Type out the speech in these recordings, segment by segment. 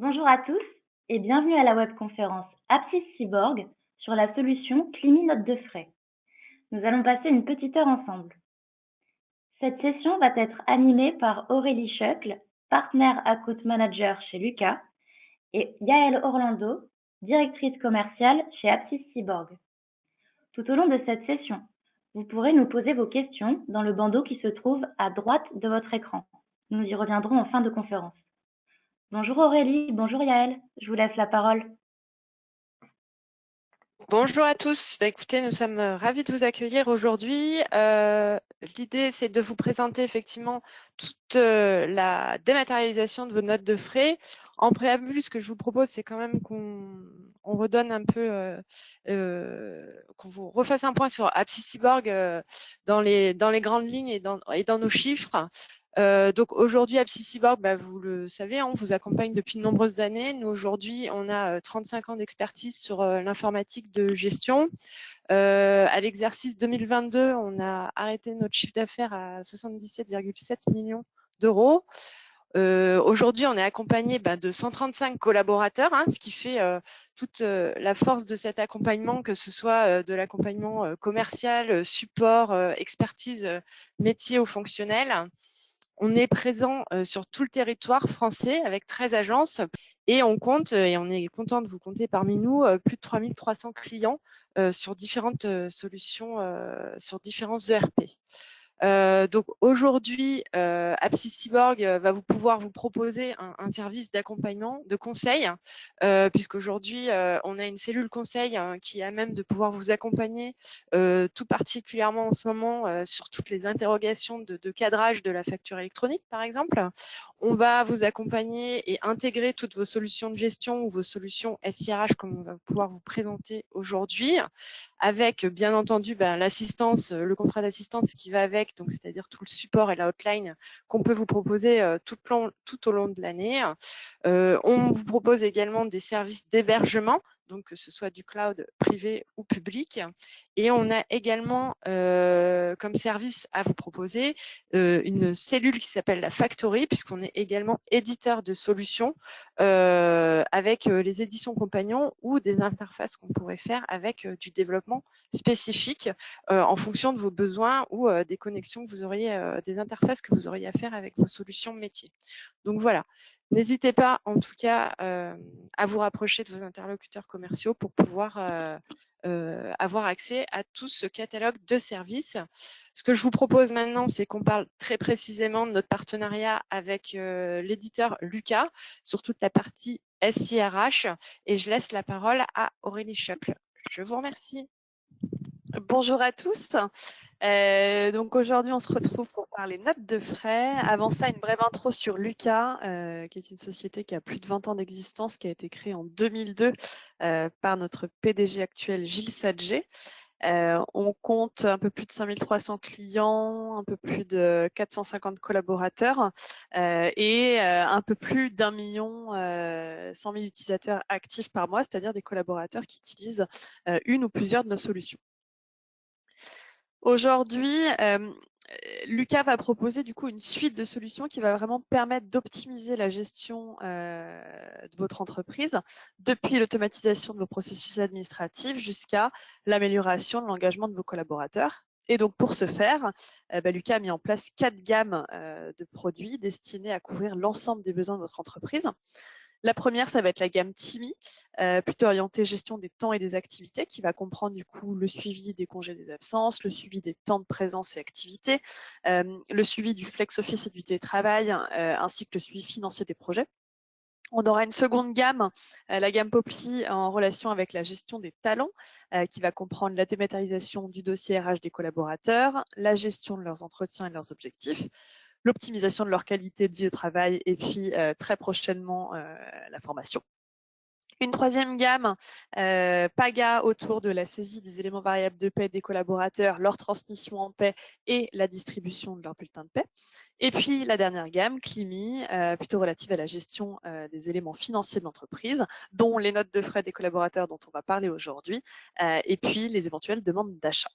Bonjour à tous et bienvenue à la webconférence Apsis Cyborg sur la solution Climi Note de frais. Nous allons passer une petite heure ensemble. Cette session va être animée par Aurélie Schöckl, partenaire Account Manager chez Lucas, et Yael Orlando, directrice commerciale chez Apsis Cyborg. Tout au long de cette session, vous pourrez nous poser vos questions dans le bandeau qui se trouve à droite de votre écran. Nous y reviendrons en fin de conférence. Bonjour Aurélie, bonjour Yael, je vous laisse la parole. Bonjour à tous. Écoutez, nous sommes ravis de vous accueillir aujourd'hui. L'idée, c'est de vous présenter effectivement toute la dématérialisation de vos notes de frais. En préambule, ce que je vous propose, c'est quand même qu'on redonne un peu, qu'on vous refasse un point sur Apsis Cyborg dans les grandes lignes et dans nos chiffres. Donc aujourd'hui, Apsis Cyborg, vous le savez, on vous accompagne depuis de nombreuses années. Nous, aujourd'hui, on a 35 ans d'expertise sur l'informatique de gestion. À l'exercice 2022, on a arrêté notre chiffre d'affaires à 77,7 millions d'euros. Aujourd'hui, on est accompagné de 135 collaborateurs, ce qui fait toute la force de cet accompagnement, que ce soit de l'accompagnement commercial, support, expertise, métier ou fonctionnel. On est présent sur tout le territoire français avec 13 agences et on compte, et on est content de vous compter parmi nous, plus de 3300 clients sur différentes solutions, sur différents ERP. Donc aujourd'hui, Apsis Cyborg va pouvoir vous proposer un service d'accompagnement, de conseil, puisqu'aujourd'hui, on a une cellule conseil qui est à même de pouvoir vous accompagner, tout particulièrement en ce moment, sur toutes les interrogations de cadrage de la facture électronique, par exemple. On va vous accompagner et intégrer toutes vos solutions de gestion ou vos solutions SIRH, comme on va pouvoir vous présenter aujourd'hui, avec bien entendu l'assistance, le contrat d'assistance qui va avec, donc c'est-à-dire tout le support et la hotline qu'on peut vous proposer tout au long de l'année. On vous propose également des services d'hébergement, donc que ce soit du cloud privé ou public. Et on a également comme service à vous proposer une cellule qui s'appelle la Factory, puisqu'on est également éditeur de solutions avec les éditions compagnons ou des interfaces qu'on pourrait faire avec du développement spécifique en fonction de vos besoins ou des connexions que vous auriez, des interfaces que vous auriez à faire avec vos solutions métiers. Donc voilà. N'hésitez pas, en tout cas, à vous rapprocher de vos interlocuteurs commerciaux pour pouvoir avoir accès à tout ce catalogue de services. Ce que je vous propose maintenant, c'est qu'on parle très précisément de notre partenariat avec l'éditeur Lucas sur toute la partie SIRH et je laisse la parole à Aurélie Schöckl. Je vous remercie. Bonjour à tous. Donc aujourd'hui, on se retrouve pour parler notes de frais. Avant ça, une brève intro sur Lucas, qui est une société qui a plus de 20 ans d'existence, qui a été créée en 2002 par notre PDG actuel, Gilles Sadger. On compte un peu plus de 5300 clients, un peu plus de 450 collaborateurs et un peu plus d'1 million 100 000 utilisateurs actifs par mois, c'est-à-dire des collaborateurs qui utilisent une ou plusieurs de nos solutions. Aujourd'hui, Lucas va proposer du coup une suite de solutions qui va vraiment permettre d'optimiser la gestion de votre entreprise, depuis l'automatisation de vos processus administratifs jusqu'à l'amélioration de l'engagement de vos collaborateurs. Et donc pour ce faire, Lucas a mis en place 4 gammes de produits destinés à couvrir l'ensemble des besoins de votre entreprise. La première, ça va être la gamme Timi, plutôt orientée gestion des temps et des activités, qui va comprendre du coup le suivi des congés des absences, le suivi des temps de présence et activités, le suivi du flex office et du télétravail, ainsi que le suivi financier des projets. On aura une seconde gamme, la gamme Popli, en relation avec la gestion des talents, qui va comprendre la dématérialisation du dossier RH des collaborateurs, la gestion de leurs entretiens et de leurs objectifs, l'optimisation de leur qualité de vie au travail et puis très prochainement la formation. Une troisième gamme, PAGA, autour de la saisie des éléments variables de paie des collaborateurs, leur transmission en paie et la distribution de leur bulletin de paie. Et puis la dernière gamme, Climi, plutôt relative à la gestion des éléments financiers de l'entreprise, dont les notes de frais des collaborateurs dont on va parler aujourd'hui, et puis les éventuelles demandes d'achat.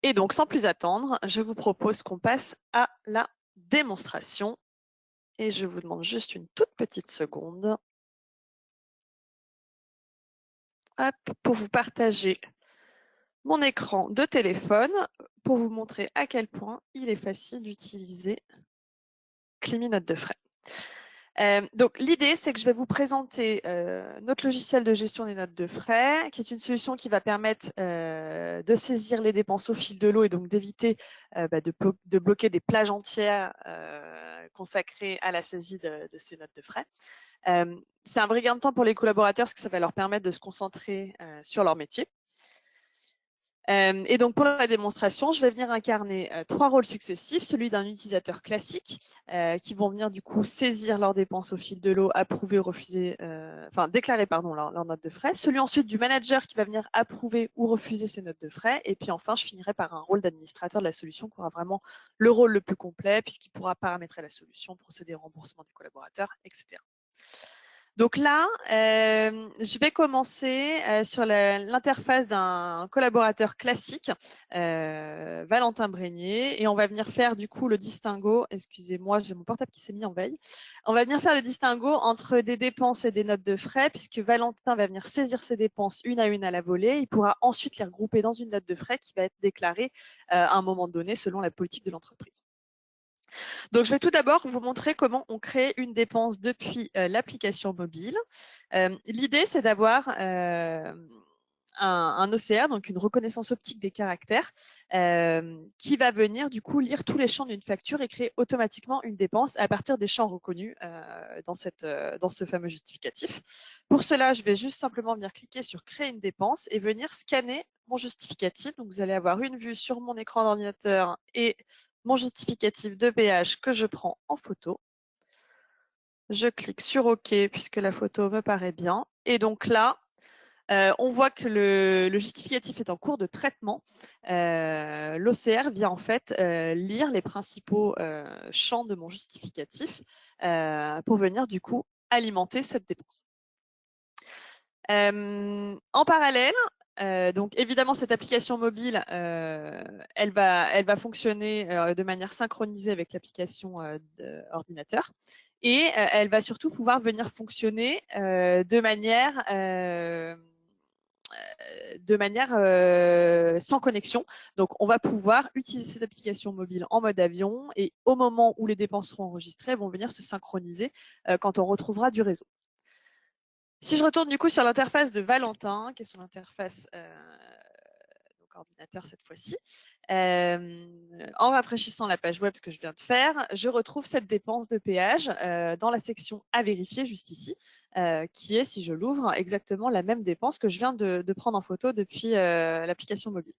Et donc, sans plus attendre, je vous propose qu'on passe à la démonstration. Et je vous demande juste une toute petite seconde. Hop, pour vous partager mon écran de téléphone pour vous montrer à quel point il est facile d'utiliser Climi Notes de frais. Donc l'idée, c'est que je vais vous présenter notre logiciel de gestion des notes de frais, qui est une solution qui va permettre de saisir les dépenses au fil de l'eau et donc d'éviter de bloquer des plages entières consacrées à la saisie de ces notes de frais. C'est un vrai gain de temps pour les collaborateurs parce que ça va leur permettre de se concentrer sur leur métier. Et donc pour la démonstration, je vais venir incarner 3 rôles successifs, celui d'un utilisateur classique qui vont venir du coup saisir leurs dépenses au fil de l'eau, approuver ou refuser, déclarer leur note de frais, celui ensuite du manager qui va venir approuver ou refuser ces notes de frais, et puis enfin je finirai par un rôle d'administrateur de la solution qui aura vraiment le rôle le plus complet puisqu'il pourra paramétrer la solution, procéder au remboursement des collaborateurs, etc. Donc là, je vais commencer sur l'interface d'un collaborateur classique, Valentin Brégnier, et on va venir faire du coup le distinguo. Excusez-moi, j'ai mon portable qui s'est mis en veille. On va venir faire le distinguo entre des dépenses et des notes de frais, puisque Valentin va venir saisir ses dépenses une à la volée. Il pourra ensuite les regrouper dans une note de frais qui va être déclarée à un moment donné selon la politique de l'entreprise. Donc, je vais tout d'abord vous montrer comment on crée une dépense depuis l'application mobile. L'idée, c'est d'avoir un OCR, donc une reconnaissance optique des caractères, qui va venir du coup lire tous les champs d'une facture et créer automatiquement une dépense à partir des champs reconnus dans ce fameux justificatif. Pour cela, je vais juste simplement venir cliquer sur créer une dépense et venir scanner mon justificatif. Donc, vous allez avoir une vue sur mon écran d'ordinateur et mon justificatif de péage que je prends en photo. Je clique sur OK puisque la photo me paraît bien. Et donc là, on voit que le justificatif est en cours de traitement. L'OCR vient en fait lire les principaux champs de mon justificatif pour venir du coup alimenter cette dépense. En parallèle, donc évidemment cette application mobile, elle va fonctionner de manière synchronisée avec l'application ordinateur et elle va surtout pouvoir venir fonctionner de manière sans connexion. Donc, on va pouvoir utiliser cette application mobile en mode avion et au moment où les dépenses seront enregistrées, elles vont venir se synchroniser quand on retrouvera du réseau. Si je retourne du coup sur l'interface de Valentin, qui est son interface donc ordinateur cette fois-ci, en rafraîchissant la page web que je viens de faire, je retrouve cette dépense de péage dans la section à vérifier juste ici, qui est, si je l'ouvre, exactement la même dépense que je viens de prendre en photo depuis l'application mobile.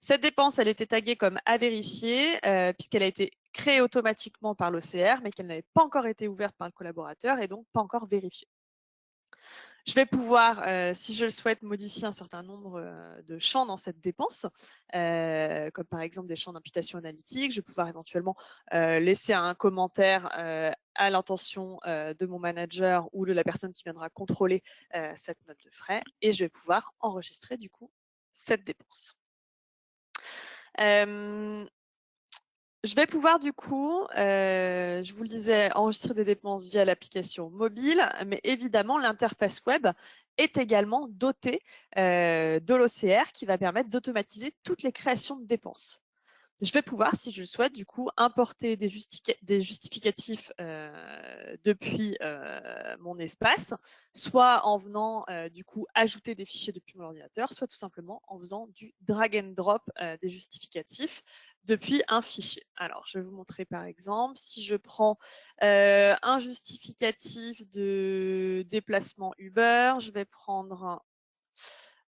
Cette dépense, elle était taguée comme à vérifier puisqu'elle a été créée automatiquement par l'OCR, mais qu'elle n'avait pas encore été ouverte par le collaborateur et donc pas encore vérifiée. Je vais pouvoir, si je le souhaite, modifier un certain nombre de champs dans cette dépense, comme par exemple des champs d'imputation analytique. Je vais pouvoir éventuellement laisser un commentaire à l'intention de mon manager ou de la personne qui viendra contrôler cette note de frais et je vais pouvoir enregistrer du coup cette dépense. Je vais pouvoir du coup, je vous le disais, enregistrer des dépenses via l'application mobile, mais évidemment l'interface web est également dotée de l'OCR qui va permettre d'automatiser toutes les créations de dépenses. Je vais pouvoir, si je le souhaite, du coup, importer des justificatifs depuis mon espace, soit en venant du coup ajouter des fichiers depuis mon ordinateur, soit tout simplement en faisant du drag and drop des justificatifs depuis un fichier. Alors, je vais vous montrer par exemple, si je prends un justificatif de déplacement Uber, je vais prendre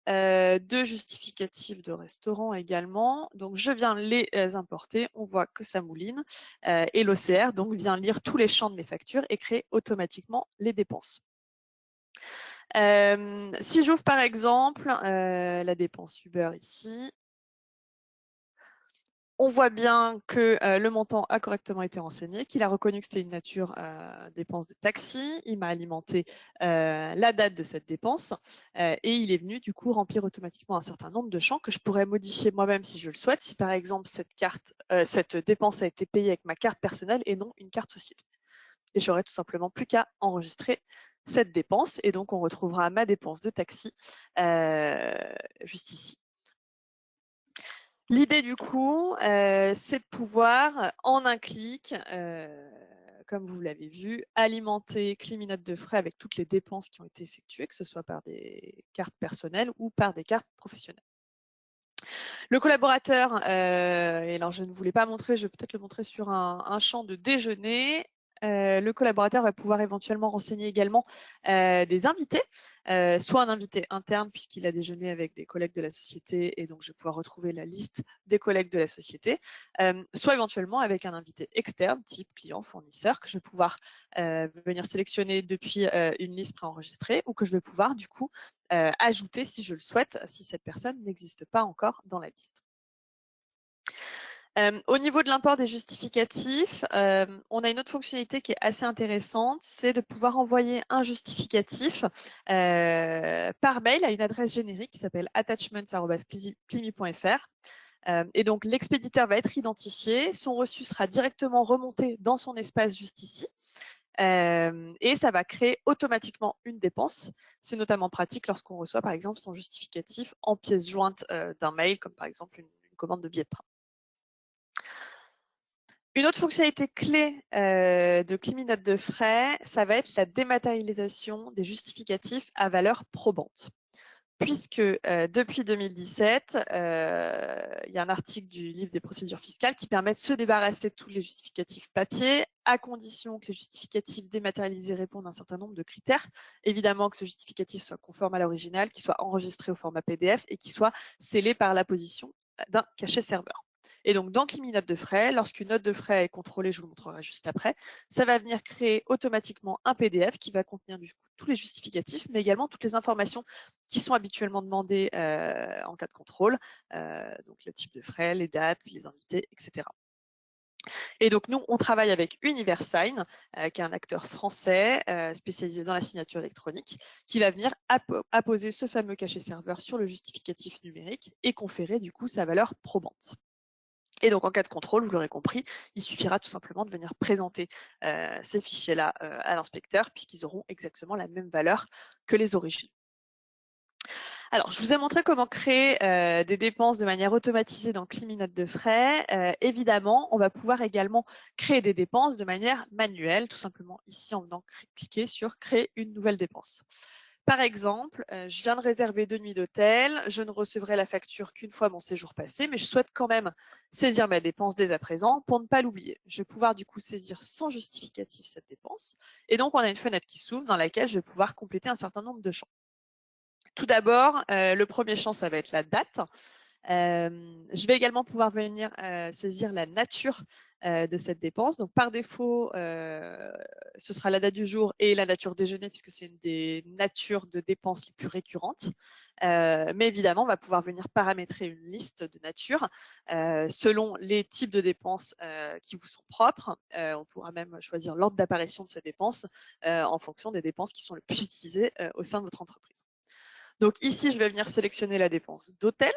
2 justificatifs de restaurant également. Donc, je viens les importer. On voit que ça mouline. Et l'OCR donc vient lire tous les champs de mes factures et créer automatiquement les dépenses. Si j'ouvre par exemple la dépense Uber ici, on voit bien que le montant a correctement été renseigné, qu'il a reconnu que c'était une nature dépense de taxi. Il m'a alimenté la date de cette dépense et il est venu du coup remplir automatiquement un certain nombre de champs que je pourrais modifier moi-même si je le souhaite. Si par exemple cette dépense a été payée avec ma carte personnelle et non une carte société. Et j'aurai tout simplement plus qu'à enregistrer cette dépense. Et donc, on retrouvera ma dépense de taxi juste ici. L'idée du coup, c'est de pouvoir, en un clic, comme vous l'avez vu, alimenter Climinote de frais avec toutes les dépenses qui ont été effectuées, que ce soit par des cartes personnelles ou par des cartes professionnelles. Le collaborateur, et alors je ne voulais pas montrer, je vais peut-être le montrer sur un champ de déjeuner. Le collaborateur va pouvoir éventuellement renseigner également des invités, soit un invité interne puisqu'il a déjeuné avec des collègues de la société et donc je vais pouvoir retrouver la liste des collègues de la société, soit éventuellement avec un invité externe, type client, fournisseur, que je vais pouvoir venir sélectionner depuis une liste préenregistrée ou que je vais pouvoir du coup ajouter si je le souhaite, si cette personne n'existe pas encore dans la liste. Au niveau de l'import des justificatifs, on a une autre fonctionnalité qui est assez intéressante, c'est de pouvoir envoyer un justificatif par mail à une adresse générique qui s'appelle attachments@climi.fr. Et donc, l'expéditeur va être identifié, son reçu sera directement remonté dans son espace juste ici. Et ça va créer automatiquement une dépense. C'est notamment pratique lorsqu'on reçoit par exemple son justificatif en pièce jointe d'un mail, comme par exemple une commande de billet de train. Une autre fonctionnalité clé de Climinote de frais, ça va être la dématérialisation des justificatifs à valeur probante. Puisque depuis 2017, il y a un article du livre des procédures fiscales qui permet de se débarrasser de tous les justificatifs papier, à condition que les justificatifs dématérialisés répondent à un certain nombre de critères. Évidemment que ce justificatif soit conforme à l'original, qu'il soit enregistré au format PDF et qu'il soit scellé par l'apposition d'un cachet serveur. Et donc, dans Climinote de frais, lorsqu'une note de frais est contrôlée, je vous le montrerai juste après, ça va venir créer automatiquement un PDF qui va contenir du coup tous les justificatifs, mais également toutes les informations qui sont habituellement demandées en cas de contrôle, donc le type de frais, les dates, les invités, etc. Et donc, nous, on travaille avec Universign, qui est un acteur français spécialisé dans la signature électronique, qui va venir apposer ce fameux cachet serveur sur le justificatif numérique et conférer du coup sa valeur probante. Et donc, en cas de contrôle, vous l'aurez compris, il suffira tout simplement de venir présenter ces fichiers-là à l'inspecteur, puisqu'ils auront exactement la même valeur que les originaux. Alors, je vous ai montré comment créer des dépenses de manière automatisée dans Climinote de frais. Évidemment, on va pouvoir également créer des dépenses de manière manuelle, tout simplement ici en venant cliquer sur « Créer une nouvelle dépense ». Par exemple, je viens de réserver 2 nuits d'hôtel, je ne recevrai la facture qu'une fois mon séjour passé, mais je souhaite quand même saisir ma dépense dès à présent pour ne pas l'oublier. Je vais pouvoir du coup saisir sans justificatif cette dépense. Et donc, on a une fenêtre qui s'ouvre dans laquelle je vais pouvoir compléter un certain nombre de champs. Tout d'abord, le premier champ, ça va être la date. Je vais également pouvoir venir saisir la nature de cette dépense. Donc, par défaut, ce sera la date du jour et la nature déjeuner, puisque c'est une des natures de dépenses les plus récurrentes. Mais évidemment, on va pouvoir venir paramétrer une liste de natures selon les types de dépenses qui vous sont propres. On pourra même choisir l'ordre d'apparition de ces dépenses en fonction des dépenses qui sont les plus utilisées au sein de votre entreprise. Donc ici, je vais venir sélectionner la dépense d'hôtel.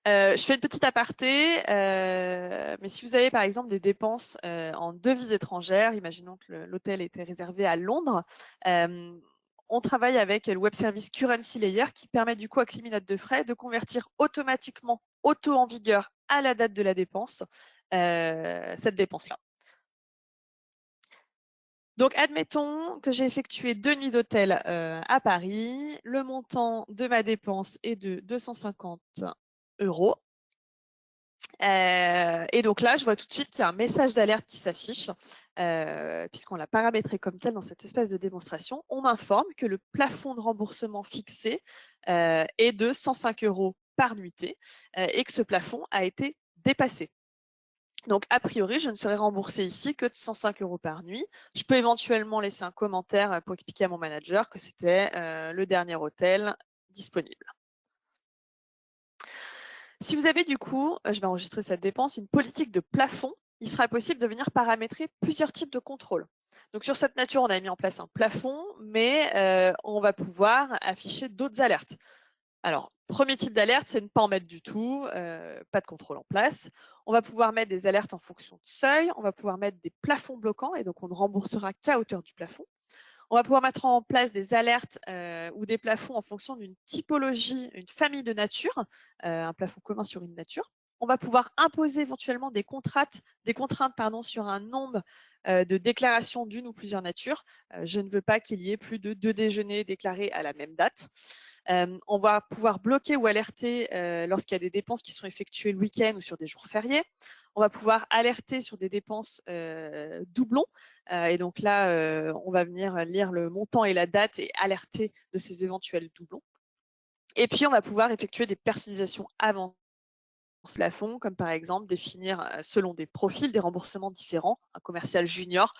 Je fais une petite aparté, mais si vous avez par exemple des dépenses en devises étrangères, imaginons que l'hôtel était réservé à Londres, on travaille avec le web service Currency Layer qui permet du coup à Climinote de frais de convertir automatiquement au taux en vigueur à la date de la dépense, cette dépense-là. Donc, admettons que j'ai effectué 2 nuits d'hôtel à Paris. Le montant de ma dépense est de 250 €. Et donc là, je vois tout de suite qu'il y a un message d'alerte qui s'affiche, puisqu'on l'a paramétré comme tel dans cet espace de démonstration. On m'informe que le plafond de remboursement fixé est de 105 € par nuitée et que ce plafond a été dépassé. Donc, a priori, je ne serai remboursée ici que de 105 € par nuit. Je peux éventuellement laisser un commentaire pour expliquer à mon manager que c'était le dernier hôtel disponible. Si vous avez du coup, je vais enregistrer cette dépense, une politique de plafond, il sera possible de venir paramétrer plusieurs types de contrôles. Donc, sur cette nature, on a mis en place un plafond, mais on va pouvoir afficher d'autres alertes. Alors, premier type d'alerte, c'est ne pas en mettre du tout, pas de contrôle en place. On va pouvoir mettre des alertes en fonction de seuil, on va pouvoir mettre des plafonds bloquants et donc on ne remboursera qu'à hauteur du plafond. On va pouvoir mettre en place des alertes ou des plafonds en fonction d'une typologie, une famille de nature, un plafond commun sur une nature. On va pouvoir imposer éventuellement des contraintes sur un nombre de déclarations d'une ou plusieurs natures. Je ne veux pas qu'il y ait plus de 2 déjeuners déclarés à la même date. On va pouvoir bloquer ou alerter lorsqu'il y a des dépenses qui sont effectuées le week-end ou sur des jours fériés. On va pouvoir alerter sur des dépenses doublons. Et donc là, on va venir lire le montant et la date et alerter de ces éventuels doublons. Et puis, on va pouvoir effectuer des personnalisations avancées plafond, comme par exemple définir selon des profils des remboursements différents. Un commercial junior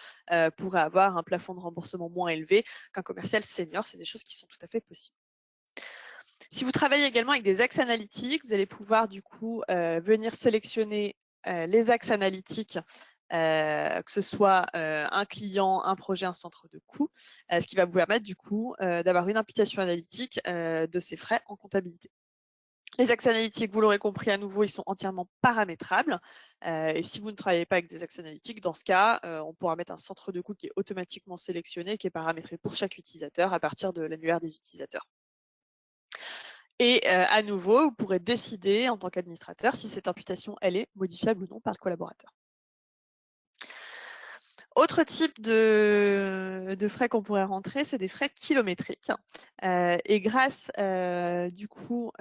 pourrait avoir un plafond de remboursement moins élevé qu'un commercial senior. C'est des choses qui sont tout à fait possibles. Si vous travaillez également avec des axes analytiques, vous allez pouvoir du coup venir sélectionner les axes analytiques, que ce soit un client, un projet, un centre de coût, ce qui va vous permettre du coup d'avoir une imputation analytique de ces frais en comptabilité. Les axes analytiques, vous l'aurez compris à nouveau, ils sont entièrement paramétrables. Et si vous ne travaillez pas avec des axes analytiques, dans ce cas, on pourra mettre un centre de coût qui est automatiquement sélectionné, qui est paramétré pour chaque utilisateur à partir de l'annuaire des utilisateurs. Et à nouveau, vous pourrez décider en tant qu'administrateur si cette imputation, elle est modifiable ou non par le collaborateur. Autre type de frais qu'on pourrait rentrer, c'est des frais kilométriques. Et grâce du coup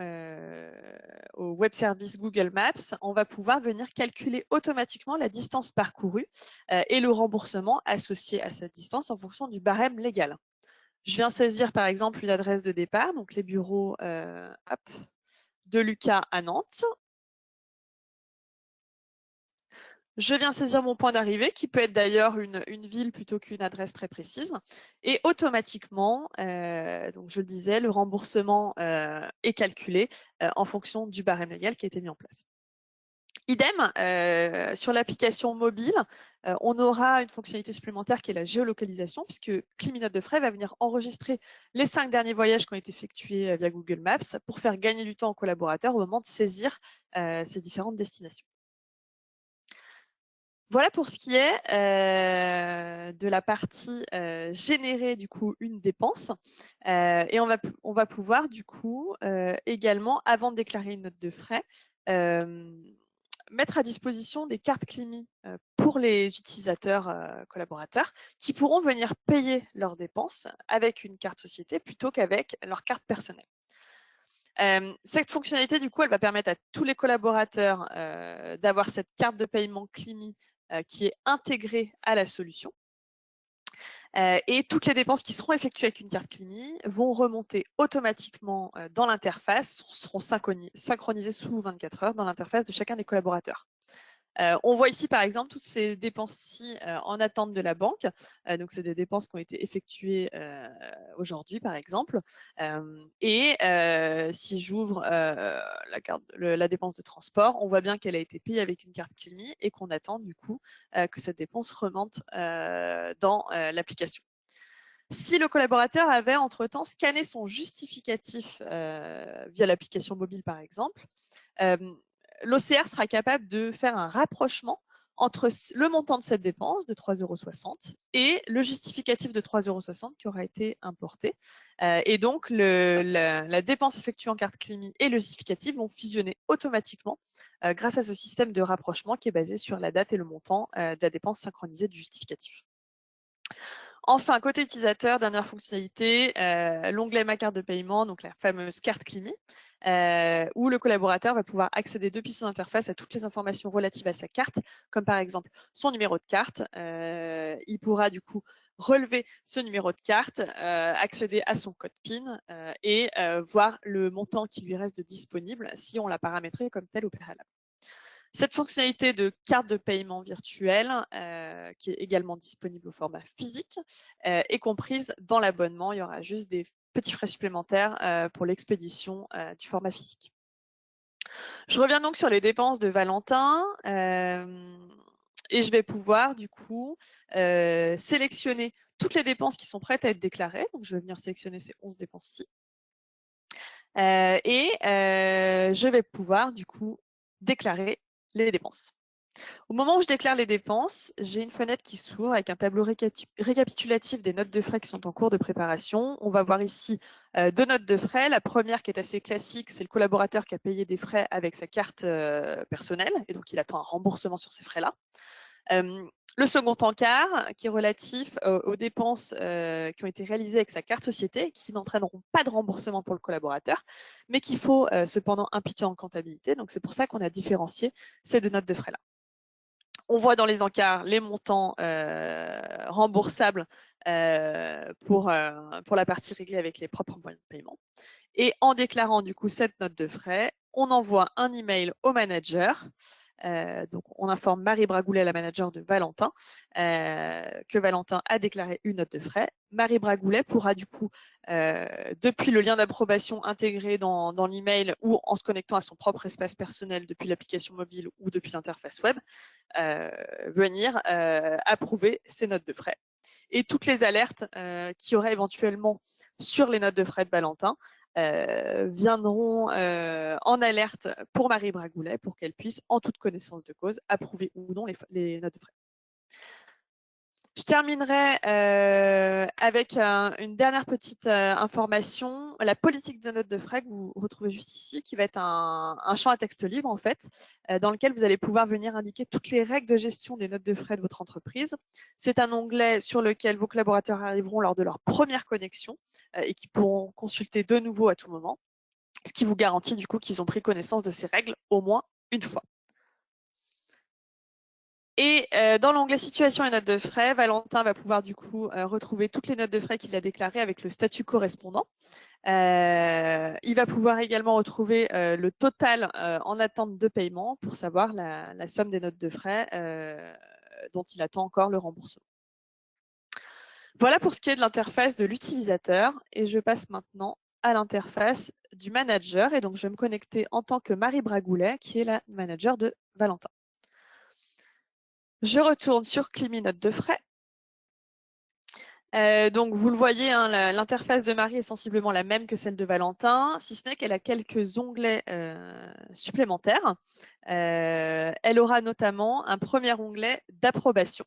au web service Google Maps, on va pouvoir venir calculer automatiquement la distance parcourue et le remboursement associé à cette distance en fonction du barème légal. Je viens saisir par exemple une adresse de départ, donc les bureaux de Lucas à Nantes. Je viens saisir mon point d'arrivée, qui peut être d'ailleurs une ville plutôt qu'une adresse très précise. Et automatiquement, donc je le disais, le remboursement est calculé en fonction du barème légal qui a été mis en place. Idem, sur l'application mobile, on aura une fonctionnalité supplémentaire qui est la géolocalisation, puisque Climinote de frais va venir enregistrer les 5 derniers voyages qui ont été effectués via Google Maps pour faire gagner du temps aux collaborateurs au moment de saisir ces différentes destinations. Voilà pour ce qui est de la partie générer du coup une dépense. Et on va pouvoir du coup également, avant de déclarer une note de frais, mettre à disposition des cartes Climi pour les utilisateurs collaborateurs qui pourront venir payer leurs dépenses avec une carte société plutôt qu'avec leur carte personnelle. Cette fonctionnalité, du coup, elle va permettre à tous les collaborateurs d'avoir cette carte de paiement Climi qui est intégrée à la solution. Et toutes les dépenses qui seront effectuées avec une carte Climi vont remonter automatiquement dans l'interface, seront synchronisées sous 24 heures dans l'interface de chacun des collaborateurs. On voit ici, par exemple, toutes ces dépenses-ci en attente de la banque. Donc, c'est des dépenses qui ont été effectuées aujourd'hui, par exemple. Et si j'ouvre la dépense de transport, on voit bien qu'elle a été payée avec une carte Climi et qu'on attend du coup que cette dépense remonte dans l'application. Si le collaborateur avait entre-temps scanné son justificatif via l'application mobile, par exemple, l'OCR sera capable de faire un rapprochement entre le montant de cette dépense de 3,60 € et le justificatif de 3,60 € qui aura été importé. Et donc, la dépense effectuée en carte Climi et le justificatif vont fusionner automatiquement grâce à ce système de rapprochement qui est basé sur la date et le montant de la dépense synchronisée du justificatif. Enfin, côté utilisateur, dernière fonctionnalité, l'onglet Ma carte de paiement, donc la fameuse carte Climi, où le collaborateur va pouvoir accéder depuis son interface à toutes les informations relatives à sa carte, comme par exemple son numéro de carte. Il pourra du coup relever ce numéro de carte, accéder à son code PIN et voir le montant qui lui reste de disponible si on l'a paramétré comme tel au préalable. Cette fonctionnalité de carte de paiement virtuelle, qui est également disponible au format physique, est comprise dans l'abonnement. Il y aura juste des petits frais supplémentaires pour l'expédition du format physique. Je reviens donc sur les dépenses de Valentin et je vais pouvoir du coup sélectionner toutes les dépenses qui sont prêtes à être déclarées. Donc, je vais venir sélectionner ces 11 dépenses-ci. Je vais pouvoir du coup déclarer les dépenses. Au moment où je déclare les dépenses, j'ai une fenêtre qui s'ouvre avec un tableau récapitulatif des notes de frais qui sont en cours de préparation. On va voir ici 2 notes de frais. La première qui est assez classique, c'est le collaborateur qui a payé des frais avec sa carte personnelle et donc il attend un remboursement sur ces frais-là. Le second encart qui est relatif aux dépenses qui ont été réalisées avec sa carte société, qui n'entraîneront pas de remboursement pour le collaborateur, mais qu'il faut cependant imputer en comptabilité. Donc c'est pour ça qu'on a différencié ces 2 notes de frais-là. On voit dans les encarts les montants remboursables pour la partie réglée avec les propres moyens de paiement. Et en déclarant du coup cette note de frais, on envoie un email au manager. Donc, on informe Marie Bragoulet, la manager de Valentin, que Valentin a déclaré une note de frais. Marie Bragoulet pourra du coup, depuis le lien d'approbation intégré dans l'email ou en se connectant à son propre espace personnel depuis l'application mobile ou depuis l'interface web, venir approuver ces notes de frais. Et toutes les alertes qu'il y aurait éventuellement sur les notes de frais de Valentin viendront en alerte pour Marie Bragoulet pour qu'elle puisse, en toute connaissance de cause, approuver ou non les notes de frais. Je terminerai avec une dernière petite information, la politique de notes de frais que vous retrouvez juste ici, qui va être un champ à texte libre en fait, dans lequel vous allez pouvoir venir indiquer toutes les règles de gestion des notes de frais de votre entreprise. C'est un onglet sur lequel vos collaborateurs arriveront lors de leur première connexion et qui pourront consulter de nouveau à tout moment, ce qui vous garantit du coup qu'ils ont pris connaissance de ces règles au moins une fois. Et dans l'onglet situation et notes de frais, Valentin va pouvoir du coup retrouver toutes les notes de frais qu'il a déclarées avec le statut correspondant. Il va pouvoir également retrouver le total en attente de paiement pour savoir la somme des notes de frais dont il attend encore le remboursement. Voilà pour ce qui est de l'interface de l'utilisateur et je passe maintenant à l'interface du manager et donc je vais me connecter en tant que Marie Bragoulet qui est la manager de Valentin. Je retourne sur Climi notes de frais. Donc vous le voyez, hein, l'interface de Marie est sensiblement la même que celle de Valentin, si ce n'est qu'elle a quelques onglets supplémentaires. Elle aura notamment un premier onglet d'approbation.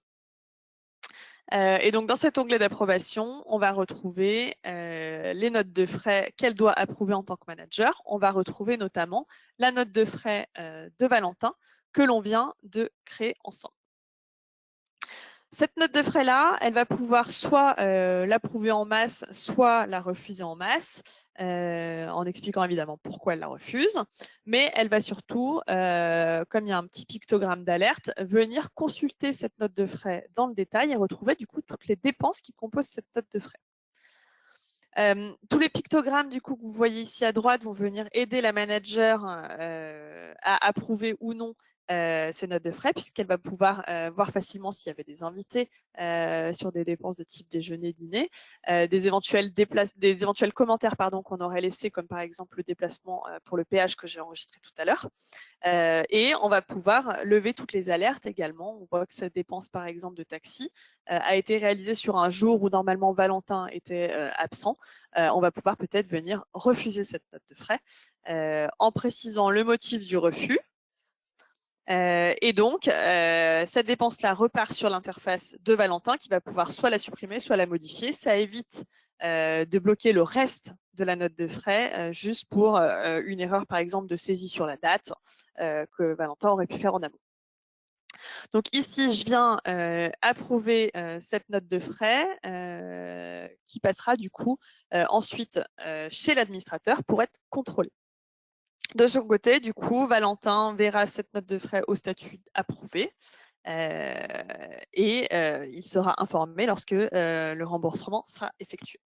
Et donc dans cet onglet d'approbation, on va retrouver les notes de frais qu'elle doit approuver en tant que manager. On va retrouver notamment la note de frais de Valentin que l'on vient de créer ensemble. Cette note de frais-là, elle va pouvoir soit l'approuver en masse, soit la refuser en masse, en expliquant évidemment pourquoi elle la refuse. Mais elle va surtout, comme il y a un petit pictogramme d'alerte, venir consulter cette note de frais dans le détail et retrouver du coup toutes les dépenses qui composent cette note de frais. Tous les pictogrammes du coup que vous voyez ici à droite vont venir aider la manager à approuver ou non ces notes de frais, puisqu'elle va pouvoir voir facilement s'il y avait des invités sur des dépenses de type déjeuner, dîner, des éventuels commentaires qu'on aurait laissés, comme par exemple le déplacement pour le péage que j'ai enregistré tout à l'heure. Et on va pouvoir lever toutes les alertes également. On voit que cette dépense, par exemple, de taxi a été réalisée sur un jour où normalement Valentin était absent. On va pouvoir peut-être venir refuser cette note de frais en précisant le motif du refus. Et donc, cette dépense-là repart sur l'interface de Valentin qui va pouvoir soit la supprimer, soit la modifier. Ça évite de bloquer le reste de la note de frais juste pour une erreur, par exemple, de saisie sur la date que Valentin aurait pu faire en amont. Donc ici, je viens approuver cette note de frais qui passera du coup ensuite chez l'administrateur pour être contrôlée. De son côté, du coup, Valentin verra cette note de frais au statut approuvé et il sera informé lorsque le remboursement sera effectué.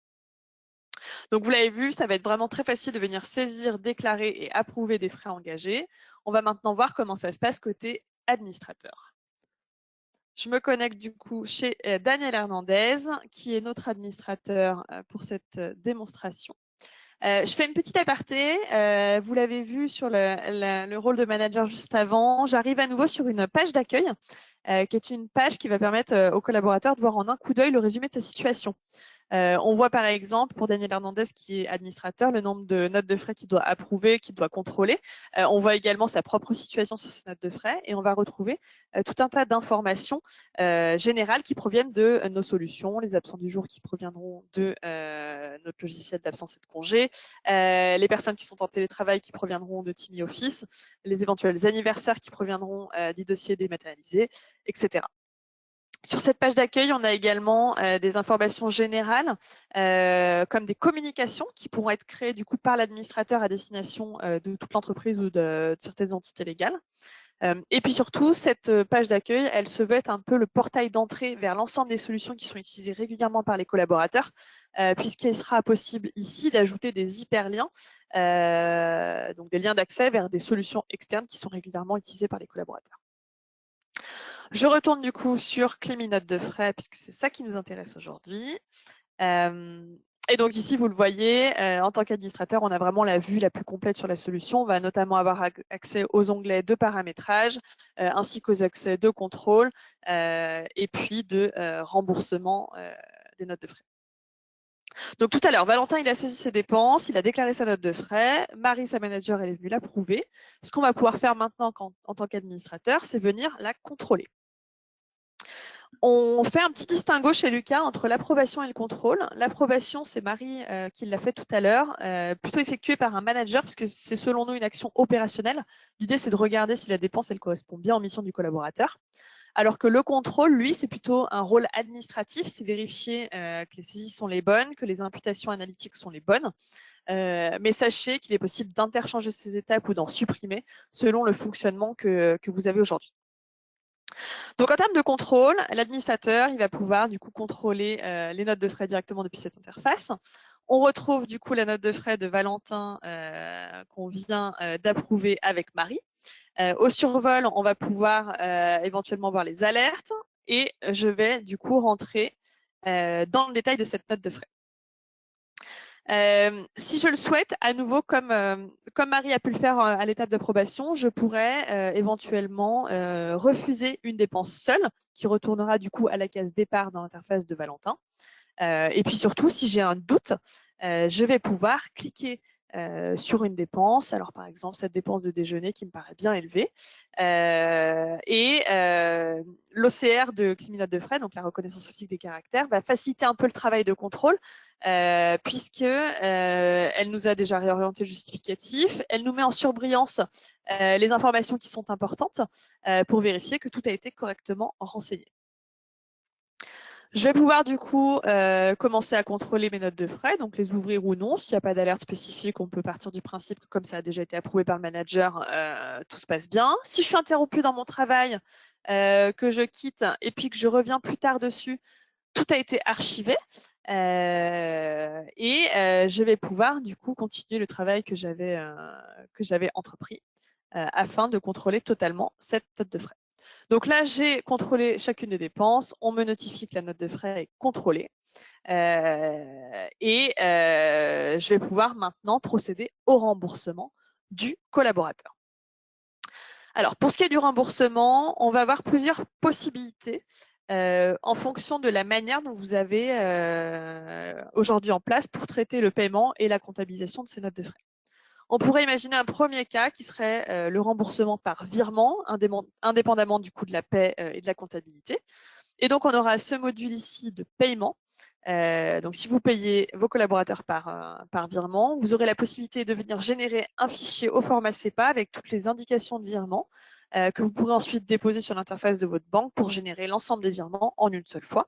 Donc, vous l'avez vu, ça va être vraiment très facile de venir saisir, déclarer et approuver des frais engagés. On va maintenant voir comment ça se passe côté administrateur. Je me connecte du coup chez Daniel Hernandez, qui est notre administrateur pour cette démonstration. Je fais une petite aparté. Vous l'avez vu sur le rôle de manager juste avant. J'arrive à nouveau sur une page d'accueil, qui est une page qui va permettre aux collaborateurs de voir en un coup d'œil le résumé de sa situation. On voit par exemple pour Daniel Hernandez qui est administrateur le nombre de notes de frais qu'il doit approuver, qu'il doit contrôler. On voit également sa propre situation sur ces notes de frais et on va retrouver tout un tas d'informations générales qui proviennent de nos solutions, les absents du jour qui proviendront de notre logiciel d'absence et de congé, les personnes qui sont en télétravail qui proviendront de Timmy Office, les éventuels anniversaires qui proviendront du dossier dématérialisé, etc. Sur cette page d'accueil, on a également des informations générales, comme des communications qui pourront être créées du coup par l'administrateur à destination de toute l'entreprise ou de certaines entités légales. Et puis surtout, cette page d'accueil, elle se veut être un peu le portail d'entrée vers l'ensemble des solutions qui sont utilisées régulièrement par les collaborateurs, puisqu'il sera possible ici d'ajouter des hyperliens, donc des liens d'accès vers des solutions externes qui sont régulièrement utilisées par les collaborateurs. Je retourne du coup sur Clémy Notes de frais, puisque c'est ça qui nous intéresse aujourd'hui. Et donc ici, vous le voyez, en tant qu'administrateur, on a vraiment la vue la plus complète sur la solution. On va notamment avoir accès aux onglets de paramétrage, ainsi qu'aux accès de contrôle, et puis de remboursement des notes de frais. Donc tout à l'heure, Valentin, il a saisi ses dépenses, il a déclaré sa note de frais, Marie, sa manager, elle est venue l'approuver. Ce qu'on va pouvoir faire maintenant en tant qu'administrateur, c'est venir la contrôler. On fait un petit distinguo chez Lucas entre l'approbation et le contrôle. L'approbation, c'est Marie qui l'a fait tout à l'heure, plutôt effectuée par un manager, puisque c'est selon nous une action opérationnelle. L'idée, c'est de regarder si la dépense, elle correspond bien aux missions du collaborateur. Alors que le contrôle, lui, c'est plutôt un rôle administratif, c'est vérifier que les saisies sont les bonnes, que les imputations analytiques sont les bonnes. Mais sachez qu'il est possible d'interchanger ces étapes ou d'en supprimer selon le fonctionnement que vous avez aujourd'hui. Donc en termes de contrôle, l'administrateur, il va pouvoir du coup contrôler les notes de frais directement depuis cette interface. On retrouve du coup la note de frais de Valentin qu'on vient d'approuver avec Marie. Au survol, on va pouvoir éventuellement voir les alertes et je vais du coup rentrer dans le détail de cette note de frais. Si je le souhaite, à nouveau, comme Marie a pu le faire à l'étape d'approbation, je pourrais éventuellement refuser une dépense seule qui retournera du coup à la case départ dans l'interface de Valentin. Et puis surtout, si j'ai un doute, je vais pouvoir cliquer sur une dépense. Alors par exemple, cette dépense de déjeuner qui me paraît bien élevée. L'OCR de Clémy Notes de frais, donc la reconnaissance optique des caractères, va faciliter un peu le travail de contrôle puisque elle nous a déjà réorienté le justificatif. Elle nous met en surbrillance les informations qui sont importantes pour vérifier que tout a été correctement renseigné. Je vais pouvoir du coup commencer à contrôler mes notes de frais, donc les ouvrir ou non. S'il n'y a pas d'alerte spécifique, on peut partir du principe que comme ça a déjà été approuvé par le manager, tout se passe bien. Si je suis interrompue dans mon travail, que je quitte et puis que je reviens plus tard dessus, tout a été archivé. Je vais pouvoir du coup continuer le travail que j'avais entrepris afin de contrôler totalement cette note de frais. Donc là, j'ai contrôlé chacune des dépenses. On me notifie que la note de frais est contrôlée. Je vais pouvoir maintenant procéder au remboursement du collaborateur. Alors, pour ce qui est du remboursement, on va avoir plusieurs possibilités en fonction de la manière dont vous avez aujourd'hui en place pour traiter le paiement et la comptabilisation de ces notes de frais. On pourrait imaginer un premier cas qui serait le remboursement par virement, indépendamment du coût de la paie et de la comptabilité. Et donc, on aura ce module ici de paiement. Donc, si vous payez vos collaborateurs par virement, vous aurez la possibilité de venir générer un fichier au format CEPA avec toutes les indications de virement que vous pourrez ensuite déposer sur l'interface de votre banque pour générer l'ensemble des virements en une seule fois.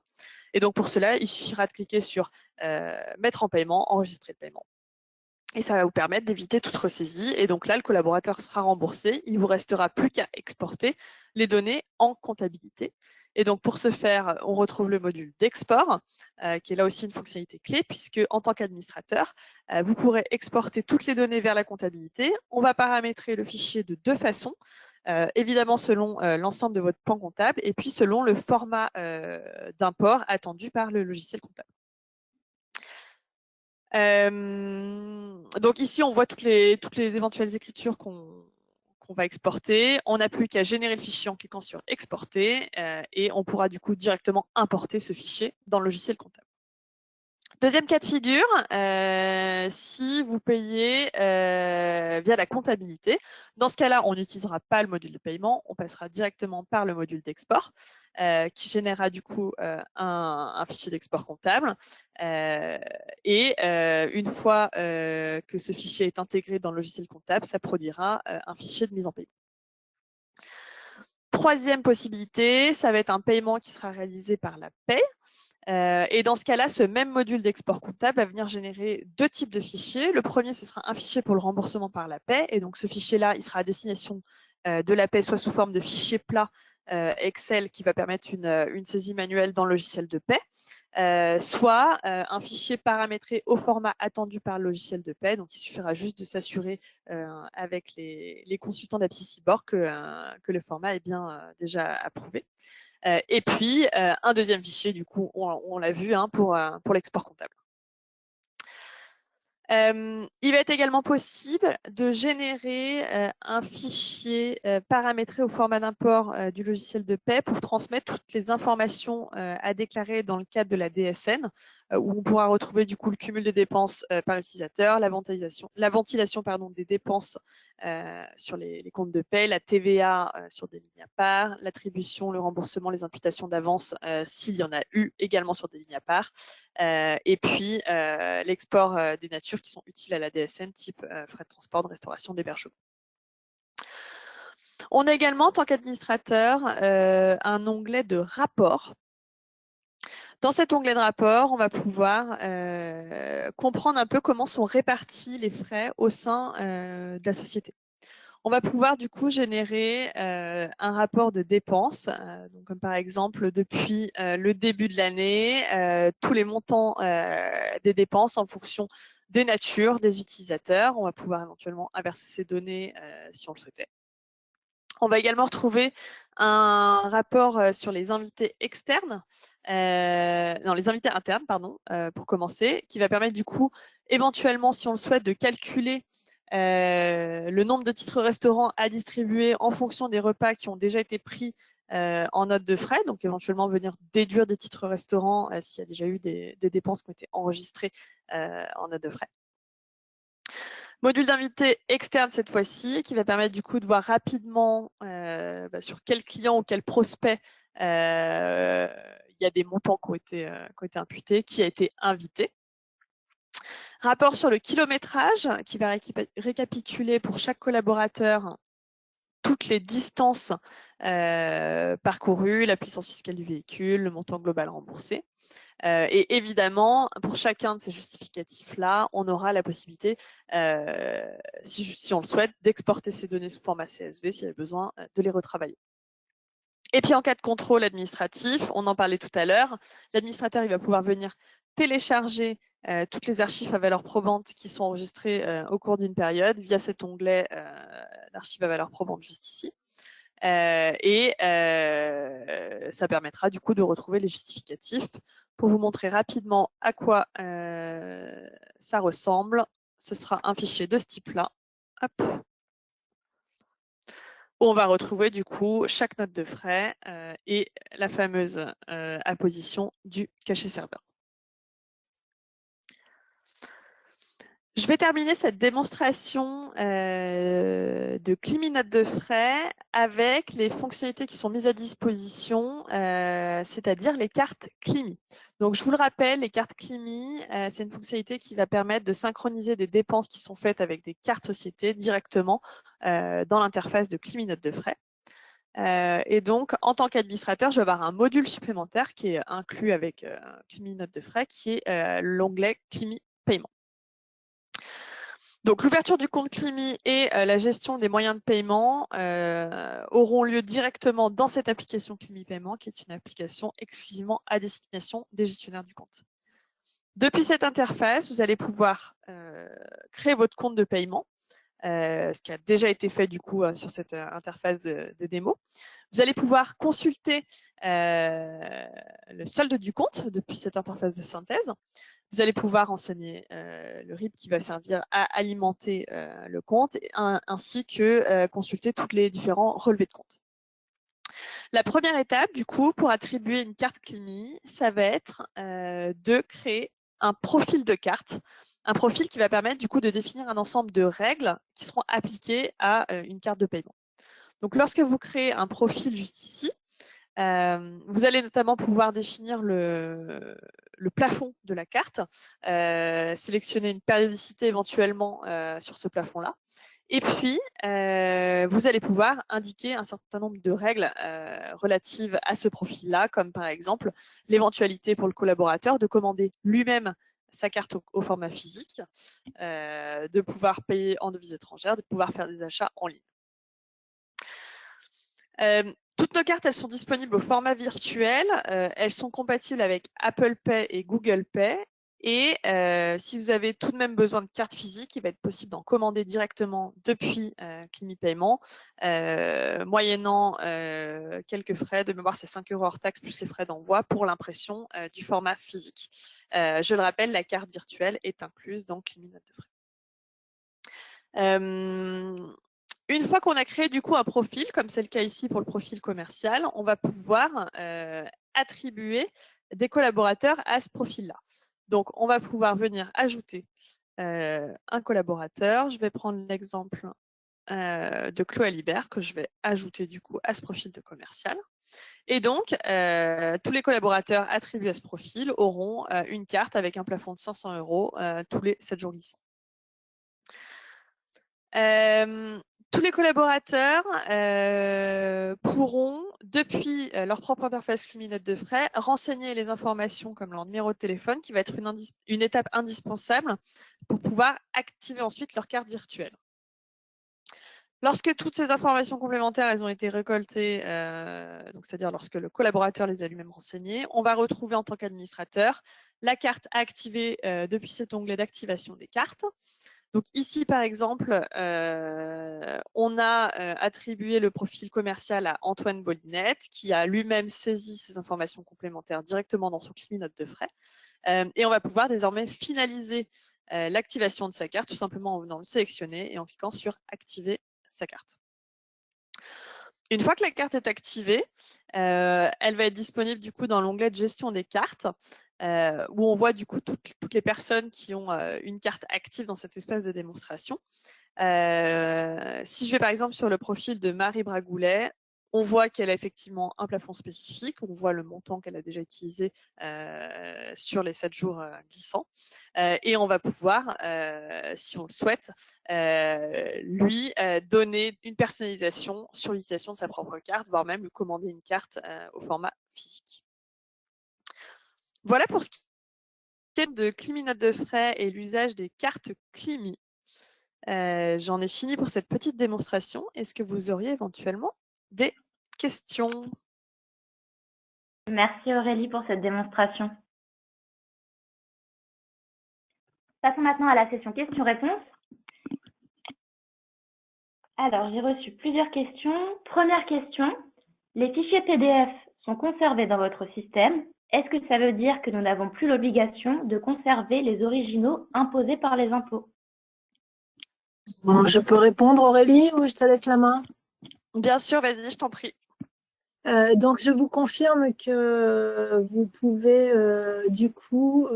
Et donc, pour cela, il suffira de cliquer sur mettre en paiement, enregistrer le paiement. Et ça va vous permettre d'éviter toute ressaisie. Et donc là, le collaborateur sera remboursé. Il ne vous restera plus qu'à exporter les données en comptabilité. Et donc pour ce faire, on retrouve le module d'export, qui est là aussi une fonctionnalité clé, puisque en tant qu'administrateur, vous pourrez exporter toutes les données vers la comptabilité. On va paramétrer le fichier de deux façons. Évidemment selon l'ensemble de votre plan comptable et puis selon le format d'import attendu par le logiciel comptable. Donc ici, on voit toutes les éventuelles écritures qu'on va exporter. On n'a plus qu'à générer le fichier en cliquant sur exporter et on pourra du coup directement importer ce fichier dans le logiciel comptable. Deuxième cas de figure, si vous payez via la comptabilité. Dans ce cas-là, on n'utilisera pas le module de paiement, on passera directement par le module d'export qui générera du coup un fichier d'export comptable. Et une fois que ce fichier est intégré dans le logiciel comptable, ça produira un fichier de mise en paiement. Troisième possibilité, ça va être un paiement qui sera réalisé par la paie. Et dans ce cas-là, ce même module d'export comptable va venir générer deux types de fichiers. Le premier, ce sera un fichier pour le remboursement par la paie. Et donc, ce fichier-là, il sera à destination de la paie, soit sous forme de fichier plat Excel qui va permettre une saisie manuelle dans le logiciel de paie, soit un fichier paramétré au format attendu par le logiciel de paie. Donc, il suffira juste de s'assurer avec les consultants d'AppSys-Cibor que le format est bien déjà approuvé. Et puis, un deuxième fichier, du coup, on l'a vu, hein, pour l'export comptable. Il va être également possible de générer un fichier paramétré au format d'import du logiciel de paie pour transmettre toutes les informations à déclarer dans le cadre de la DSN, où on pourra retrouver du coup le cumul des dépenses par utilisateur, la ventilation des dépenses sur les comptes de paie, la TVA sur des lignes à part, l'attribution, le remboursement, les imputations d'avance s'il y en a eu également sur des lignes à part, et puis l'export des natures qui sont utiles à la DSN, type frais de transport, de restauration, d'hébergement. On a également, en tant qu'administrateur, un onglet de rapport. Dans cet onglet de rapport, on va pouvoir comprendre un peu comment sont répartis les frais au sein de la société. On va pouvoir du coup générer un rapport de dépenses, donc comme par exemple depuis le début de l'année, tous les montants des dépenses en fonction des natures des utilisateurs. On va pouvoir éventuellement inverser ces données si on le souhaitait. On va également retrouver un rapport sur les invités externes, non, les invités internes, pardon, pour commencer, qui va permettre du coup, éventuellement, si on le souhaite, de calculer le nombre de titres restaurants à distribuer en fonction des repas qui ont déjà été pris en note de frais, donc éventuellement venir déduire des titres restaurants s'il y a déjà eu des dépenses qui ont été enregistrées en note de frais. Module d'invité externe cette fois-ci, qui va permettre du coup de voir rapidement sur quel client ou quel prospect il y a des montants qui ont été imputés, qui a été invité. Rapport sur le kilométrage, qui va récapituler pour chaque collaborateur toutes les distances parcourues, la puissance fiscale du véhicule, le montant global remboursé. Et évidemment, pour chacun de ces justificatifs-là, on aura la possibilité, si on le souhaite, d'exporter ces données sous format CSV s'il y a besoin de les retravailler. Et puis en cas de contrôle administratif, on en parlait tout à l'heure, l'administrateur il va pouvoir venir télécharger toutes les archives à valeur probante qui sont enregistrées au cours d'une période via cet onglet d'archives à valeur probante juste ici. Et ça permettra du coup de retrouver les justificatifs. Pour vous montrer rapidement à quoi ça ressemble, ce sera un fichier de ce type-là. On va retrouver du coup chaque note de frais et la fameuse apposition du cachet serveur. Je vais terminer cette démonstration de Climi note de frais avec les fonctionnalités qui sont mises à disposition, c'est-à-dire les cartes Climi. Donc, je vous le rappelle, les cartes Climi, c'est une fonctionnalité qui va permettre de synchroniser des dépenses qui sont faites avec des cartes sociétés directement dans l'interface de Climi note de frais. Et donc, en tant qu'administrateur, je vais avoir un module supplémentaire qui est inclus avec Climi note de frais, qui est l'onglet Climi paiement. Donc, l'ouverture du compte Climi et la gestion des moyens de paiement auront lieu directement dans cette application Climi Paiement, qui est une application exclusivement à destination des gestionnaires du compte. Depuis cette interface, vous allez pouvoir créer votre compte de paiement, ce qui a déjà été fait du coup sur cette interface de démo. Vous allez pouvoir consulter le solde du compte depuis cette interface de synthèse. Vous allez pouvoir renseigner le RIB qui va servir à alimenter le compte, ainsi que consulter tous les différents relevés de compte. La première étape, du coup, pour attribuer une carte Climi, ça va être de créer un profil de carte, un profil qui va permettre du coup de définir un ensemble de règles qui seront appliquées à une carte de paiement. Donc, lorsque vous créez un profil juste ici, vous allez notamment pouvoir définir le plafond de la carte, sélectionner une périodicité éventuellement sur ce plafond-là. Et puis, vous allez pouvoir indiquer un certain nombre de règles relatives à ce profil-là, comme par exemple l'éventualité pour le collaborateur de commander lui-même sa carte au format physique, de pouvoir payer en devises étrangères, de pouvoir faire des achats en ligne. Toutes nos cartes, elles sont disponibles au format virtuel. Elles sont compatibles avec Apple Pay et Google Pay. Et si vous avez tout de même besoin de cartes physiques, il va être possible d'en commander directement depuis Climi Paiement, moyennant quelques frais. De mémoire, c'est 5 € hors taxe plus les frais d'envoi pour l'impression du format physique. Je le rappelle, la carte virtuelle est incluse dans Climi Note de frais. Une fois qu'on a créé du coup un profil, comme c'est le cas ici pour le profil commercial, on va pouvoir attribuer des collaborateurs à ce profil-là. Donc, on va pouvoir venir ajouter un collaborateur. Je vais prendre l'exemple de Chloé Alibert que je vais ajouter du coup à ce profil de commercial. Et donc, tous les collaborateurs attribués à ce profil auront une carte avec un plafond de 500 € tous les 7 jours glissants. Tous les collaborateurs pourront, depuis leur propre interface Climi Note de frais, renseigner les informations comme leur numéro de téléphone, qui va être une étape indispensable pour pouvoir activer ensuite leur carte virtuelle. Lorsque toutes ces informations complémentaires elles ont été récoltées, c'est-à-dire lorsque le collaborateur les a lui-même renseignées, on va retrouver en tant qu'administrateur la carte à activer depuis cet onglet d'activation des cartes. Donc ici, par exemple, on a attribué le profil commercial à Antoine Bolinette, qui a lui-même saisi ces informations complémentaires directement dans son Climi Note de frais. Et on va pouvoir désormais finaliser l'activation de sa carte, tout simplement en venant le sélectionner et en cliquant sur « Activer sa carte ». Une fois que la carte est activée, elle va être disponible du coup dans l'onglet de gestion des cartes, où on voit du coup toutes les personnes qui ont une carte active dans cet espace de démonstration. Si je vais par exemple sur le profil de Marie Bragoulet, on voit qu'elle a effectivement un plafond spécifique, on voit le montant qu'elle a déjà utilisé sur les 7 jours glissants, et on va pouvoir, si on le souhaite, lui donner une personnalisation sur l'utilisation de sa propre carte, voire même lui commander une carte au format physique. Voilà pour ce qui est de Climi Note de frais et l'usage des cartes Climi. J'en ai fini pour cette petite démonstration. Est-ce que vous auriez éventuellement des questions? Merci Aurélie pour cette démonstration. Passons maintenant à la session questions-réponses. Alors, j'ai reçu plusieurs questions. Première question, les fichiers PDF sont conservés dans votre système. Est-ce que ça veut dire que nous n'avons plus l'obligation de conserver les originaux imposés par les impôts? Bon, je peux répondre, Aurélie, ou je te laisse la main? Bien sûr, vas-y, je t'en prie. Donc, je vous confirme que vous pouvez du coup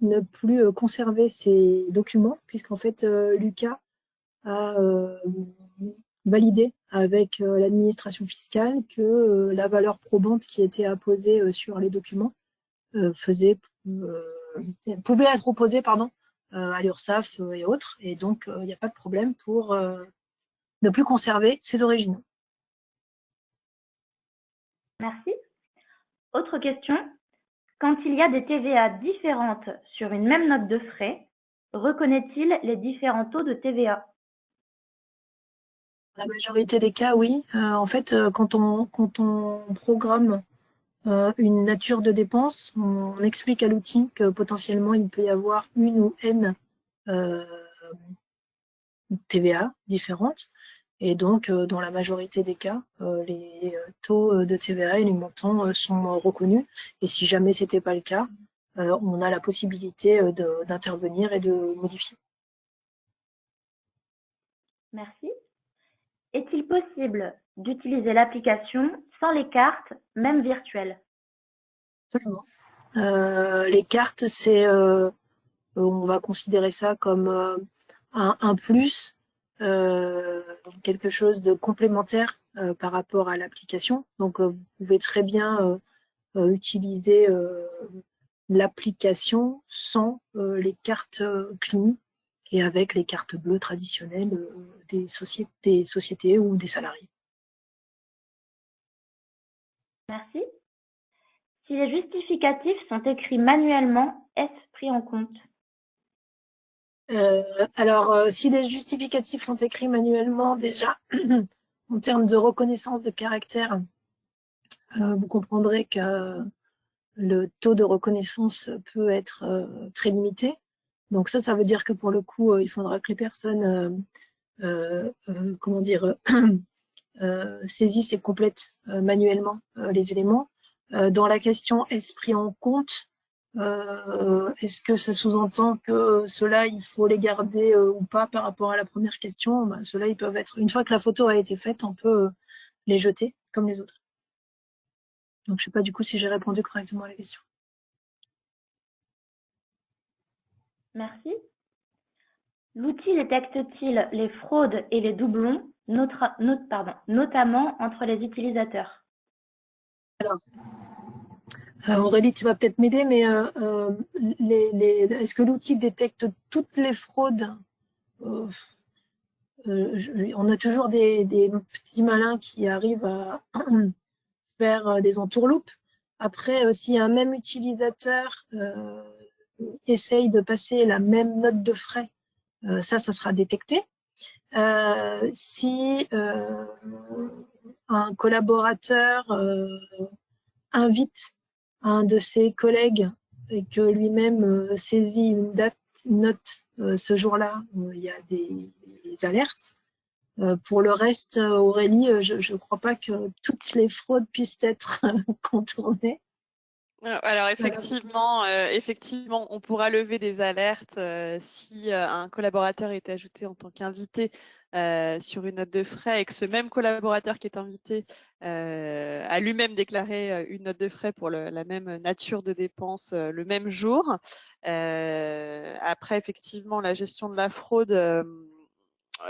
ne plus conserver ces documents, puisqu'en fait, Lucas a validé avec l'administration fiscale que la valeur probante qui était apposée sur les documents pouvait être opposée à l'URSSAF et autres. Et donc, il n'y a pas de problème pour ne plus conserver ces originaux. Merci. Autre question. Quand il y a des TVA différentes sur une même note de frais, reconnaît-il les différents taux de TVA? La majorité des cas, oui. En fait, quand on programme une nature de dépense, on explique à l'outil que potentiellement il peut y avoir une ou N TVA différentes. Et donc, dans la majorité des cas, les taux de TVA et les montants sont reconnus. Et si jamais ce n'était pas le cas, on a la possibilité d'intervenir et de modifier. Merci. Est-il possible d'utiliser l'application sans les cartes, même virtuelles? Absolument. Les cartes, on va considérer ça comme un plus, quelque chose de complémentaire par rapport à l'application. Donc, vous pouvez très bien utiliser l'application sans les cartes Clini et avec les cartes bleues traditionnelles des sociétés ou des salariés. Merci. Si les justificatifs sont écrits manuellement, est-ce pris en compte? Alors, si les justificatifs sont écrits manuellement, déjà, en termes de reconnaissance de caractère, vous comprendrez que le taux de reconnaissance peut être très limité. Donc ça veut dire que pour le coup, il faudra que les personnes, comment dire, saisissent et complètent manuellement les éléments. Dans la question est-ce pris en compte, est-ce que ça sous-entend que ceux-là, il faut les garder ou pas par rapport à la première question? Ceux-là, ils peuvent être, une fois que la photo a été faite, on peut les jeter comme les autres. Donc, je ne sais pas du coup si j'ai répondu correctement à la question. Merci. L'outil détecte-t-il les fraudes et les doublons, notamment entre les utilisateurs? Alors, Aurélie, tu vas peut-être m'aider, mais est-ce que l'outil détecte toutes les fraudes? On a toujours des petits malins qui arrivent à faire des entourloupes. Après, si un même utilisateur essaye de passer la même note de frais, ça sera détecté. Si un collaborateur invite un de ses collègues et que lui-même saisit une note ce jour-là, il y a des alertes. Pour le reste, Aurélie, je ne crois pas que toutes les fraudes puissent être contournées. Alors effectivement, on pourra lever des alertes si un collaborateur est ajouté en tant qu'invité sur une note de frais et que ce même collaborateur qui est invité a lui-même déclaré une note de frais pour la même nature de dépense le même jour. Après, effectivement, la gestion de la fraude,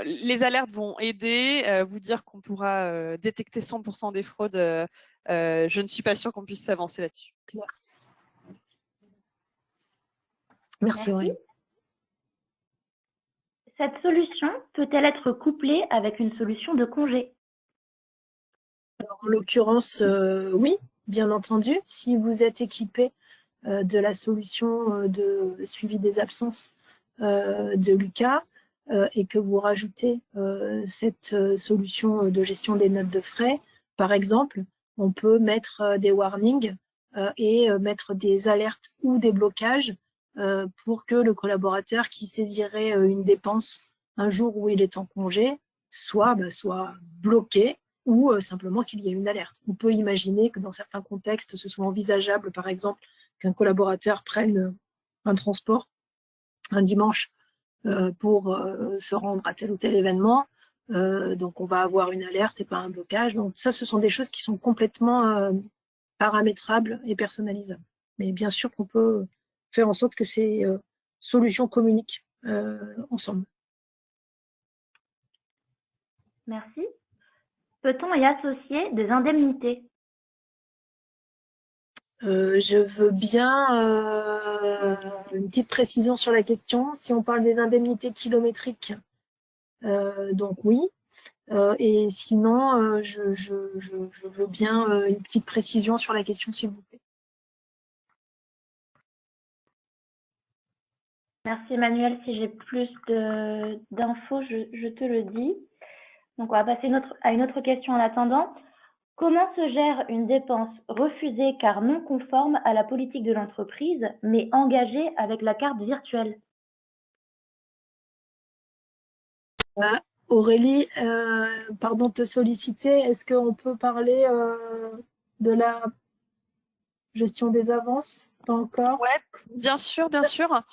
les alertes vont aider, vous dire qu'on pourra détecter 100% des fraudes. Je ne suis pas sûre qu'on puisse s'avancer là-dessus. Claire. Merci Aurélie. Cette solution peut-elle être couplée avec une solution de congé? Alors, en l'occurrence, oui, bien entendu. Si vous êtes équipé de la solution de suivi des absences de Lucas et que vous rajoutez cette solution de gestion des notes de frais, par exemple, on peut mettre des warnings et mettre des alertes ou des blocages pour que le collaborateur qui saisirait une dépense un jour où il est en congé soit bloqué ou simplement qu'il y ait une alerte. On peut imaginer que dans certains contextes, ce soit envisageable, par exemple, qu'un collaborateur prenne un transport un dimanche pour se rendre à tel ou tel événement. Donc, on va avoir une alerte et pas un blocage. Donc, ça, ce sont des choses qui sont complètement paramétrables et personnalisables. Mais bien sûr qu'on peut faire en sorte que ces solutions communiquent ensemble. Merci. Peut-on y associer des indemnités? Je veux bien une petite précision sur la question. Si on parle des indemnités kilométriques, donc oui. Et sinon, je veux bien une petite précision sur la question, s'il vous plaît. Merci Emmanuel. Si j'ai plus d'infos, je te le dis. Donc, on va passer à une autre question en attendant. Comment se gère une dépense refusée car non conforme à la politique de l'entreprise, mais engagée avec la carte virtuelle? Aurélie, pardon de te solliciter. Est-ce qu'on peut parler de la gestion des avances? Pas encore? Ouais, bien sûr, bien sûr.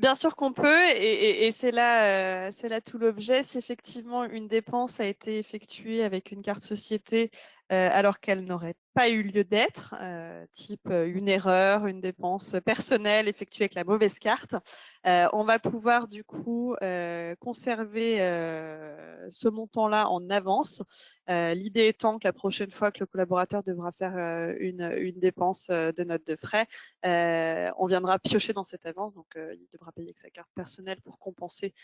Bien sûr qu'on peut, et c'est là tout l'objet. Si effectivement une dépense a été effectuée avec une carte société alors qu'elles n'auraient pas eu lieu d'être, type une erreur, une dépense personnelle effectuée avec la mauvaise carte. On va pouvoir du coup conserver ce montant-là en avance. L'idée étant que la prochaine fois que le collaborateur devra faire une dépense de note de frais, on viendra piocher dans cette avance, donc il devra payer avec sa carte personnelle pour compenser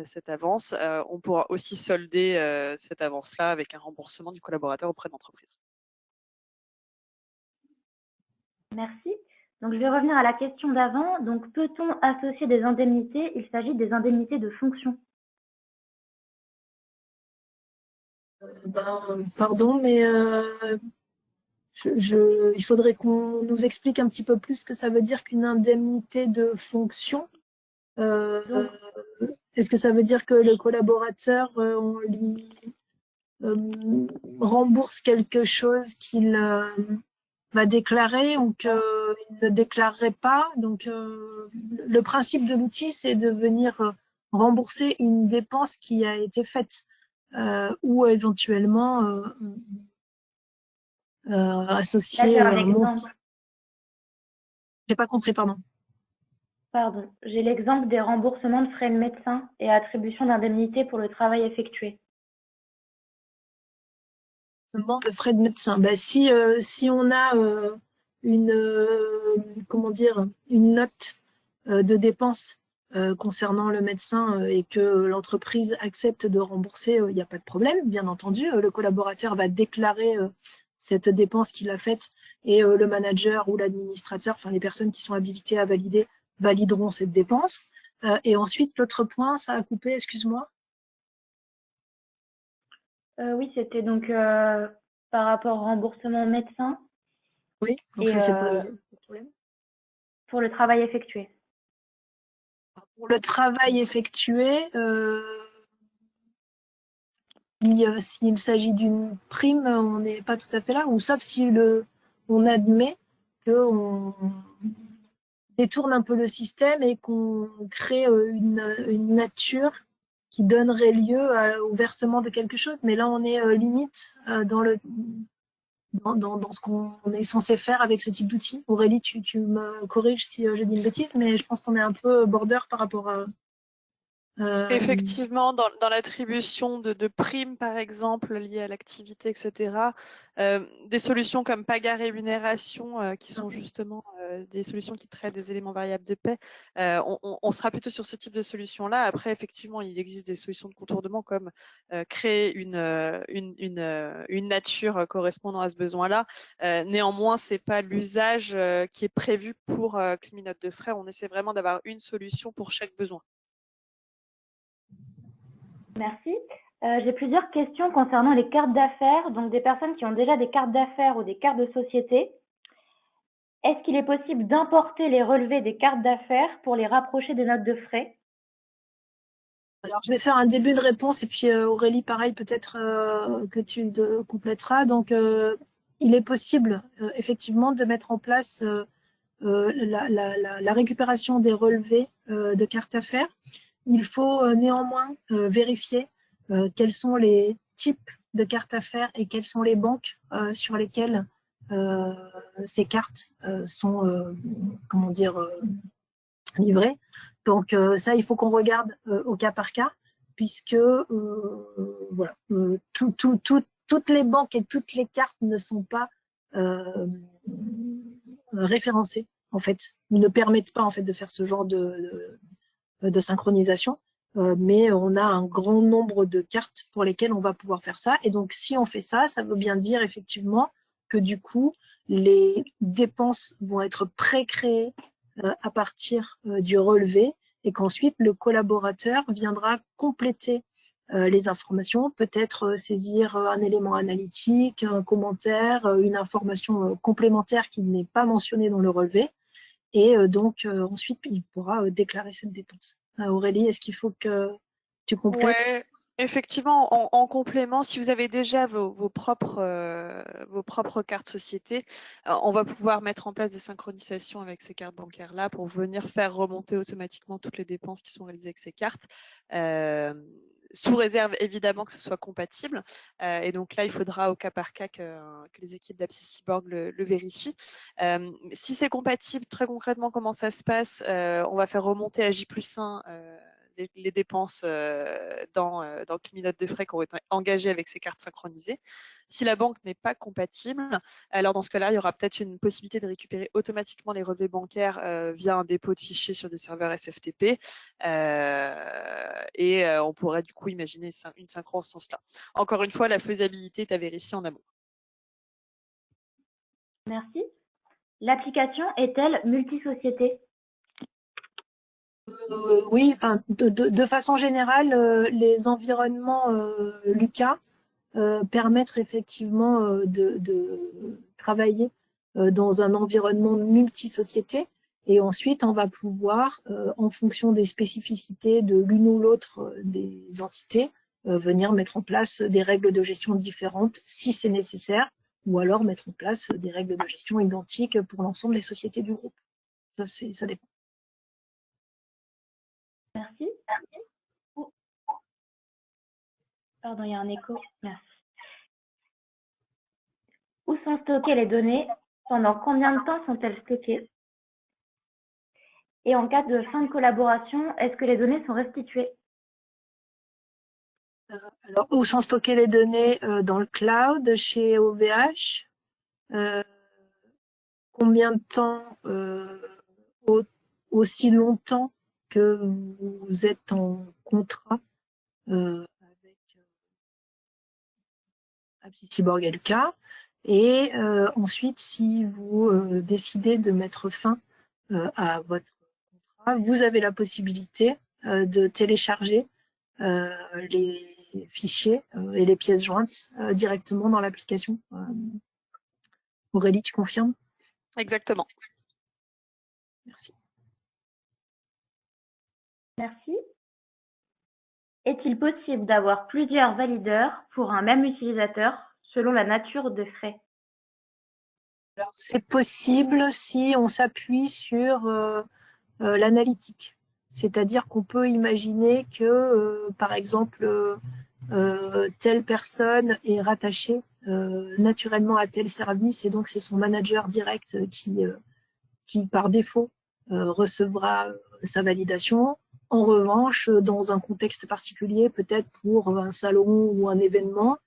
cette avance. On pourra aussi solder cette avance-là avec un remboursement du collaborateur auprès de l'entreprise. Merci. Donc, je vais revenir à la question d'avant. Donc, peut-on associer des indemnités? Il s'agit des indemnités de fonction. Pardon, mais il faudrait qu'on nous explique un petit peu plus ce que ça veut dire qu'une indemnité de fonction. Est-ce que ça veut dire que le collaborateur, on lui rembourse quelque chose qu'il va déclarer ou qu'il ne déclarerait pas? Donc, le principe de l'outil, c'est de venir rembourser une dépense qui a été faite ou éventuellement associer D'accord, un un montant. exemple. J'ai pas compris, pardon. Pardon. J'ai l'exemple des remboursements de frais de médecin et attribution d'indemnités pour le travail effectué. De frais de médecin. Ben, si on a comment dire, une note de dépenses concernant le médecin et que l'entreprise accepte de rembourser, il n'y a pas de problème, bien entendu. Le collaborateur va déclarer cette dépense qu'il a faite et le manager ou l'administrateur, enfin les personnes qui sont habilitées à valider, valideront cette dépense. Et ensuite, l'autre point, ça a coupé, excuse-moi. Oui, c'était donc par rapport au remboursement médecin Oui, donc et ça, c'est pas le problème. pour le travail effectué. Pour le travail effectué, s'il s'agit d'une prime, on n'est pas tout à fait là, ou sauf si on admet qu'on détourne un peu le système et qu'on crée une nature qui donnerait lieu au versement de quelque chose. Mais là, on est limite dans ce qu'on est censé faire avec ce type d'outil. Aurélie, tu me corriges si je dis une bêtise, mais je pense qu'on est un peu border par rapport à... Effectivement, dans l'attribution de primes, par exemple, liées à l'activité, etc., des solutions comme Paga Rémunération, qui sont justement des solutions qui traitent des éléments variables de paie, on sera plutôt sur ce type de solution-là. Après, effectivement, il existe des solutions de contournement comme créer une nature correspondant à ce besoin-là. Néanmoins, c'est pas l'usage qui est prévu pour Climinote de frais. On essaie vraiment d'avoir une solution pour chaque besoin. Merci. J'ai plusieurs questions concernant les cartes d'affaires, donc des personnes qui ont déjà des cartes d'affaires ou des cartes de société. Est-ce qu'il est possible d'importer les relevés des cartes d'affaires pour les rapprocher des notes de frais? Alors, je vais faire un début de réponse et puis Aurélie, pareil, peut-être que tu compléteras. Donc, il est possible effectivement de mettre en place la récupération des relevés de cartes affaires. Il faut néanmoins vérifier quels sont les types de cartes affaires et quelles sont les banques sur lesquelles ces cartes sont, comment dire, livrées. Donc ça, il faut qu'on regarde au cas par cas, puisque voilà, toutes les banques et toutes les cartes ne sont pas référencées, en fait, ne permettent pas en fait de faire ce genre de synchronisation. Mais on a un grand nombre de cartes pour lesquelles on va pouvoir faire ça. Et donc, si on fait ça, ça veut bien dire effectivement que du coup, les dépenses vont être pré-créées à partir du relevé et qu'ensuite, le collaborateur viendra compléter les informations, peut-être saisir un élément analytique, un commentaire, une information complémentaire qui n'est pas mentionnée dans le relevé. Et donc, ensuite, il pourra déclarer cette dépense. Aurélie, est-ce qu'il faut que tu complètes? Ouais, effectivement, en complément, si vous avez déjà vos propres cartes société, on va pouvoir mettre en place des synchronisations avec ces cartes bancaires-là pour venir faire remonter automatiquement toutes les dépenses qui sont réalisées avec ces cartes. sous réserve évidemment que ce soit compatible. Et donc là, il faudra au cas par cas que les équipes d'AppSys Cyborg le vérifient. Si c'est compatible, très concrètement, comment ça se passe? On va faire remonter à J+1 les dépenses dans Cleanote de frais qui ont été engagées avec ces cartes synchronisées. Si la banque n'est pas compatible, alors dans ce cas-là, il y aura peut-être une possibilité de récupérer automatiquement les relevés bancaires via un dépôt de fichiers sur des serveurs SFTP. On pourrait du coup imaginer une synchro en ce sens-là. Encore une fois, la faisabilité est à vérifier en amont. Merci. L'application est-elle multisociété? Oui, enfin, de façon générale, les environnements Lucas permettent effectivement de travailler dans un environnement multisociété. Et ensuite, on va pouvoir, en fonction des spécificités de l'une ou l'autre des entités, venir mettre en place des règles de gestion différentes si c'est nécessaire, ou alors mettre en place des règles de gestion identiques pour l'ensemble des sociétés du groupe. Ça dépend. Merci. Oh. Pardon, il y a un écho. Merci. Où sont stockées les données? Pendant combien de temps sont-elles stockées? Et en cas de fin de collaboration, est-ce que les données sont restituées? Alors, où sont stockées les données? Dans le cloud, chez OVH. Combien de temps? Aussi longtemps que vous êtes en contrat avec AppSys Cyborg et Lucas. Et ensuite, si vous décidez de mettre fin à votre contrat, vous avez la possibilité de télécharger les fichiers et les pièces jointes directement dans l'application. Aurélie, tu confirmes? Exactement. Merci. Merci. Est-il possible d'avoir plusieurs valideurs pour un même utilisateur selon la nature des frais? Alors, c'est possible si on s'appuie sur l'analytique. C'est-à-dire qu'on peut imaginer que, par exemple, telle personne est rattachée naturellement à tel service et donc c'est son manager direct qui par défaut recevra sa validation. En revanche, dans un contexte particulier, peut-être pour un salon ou un événement,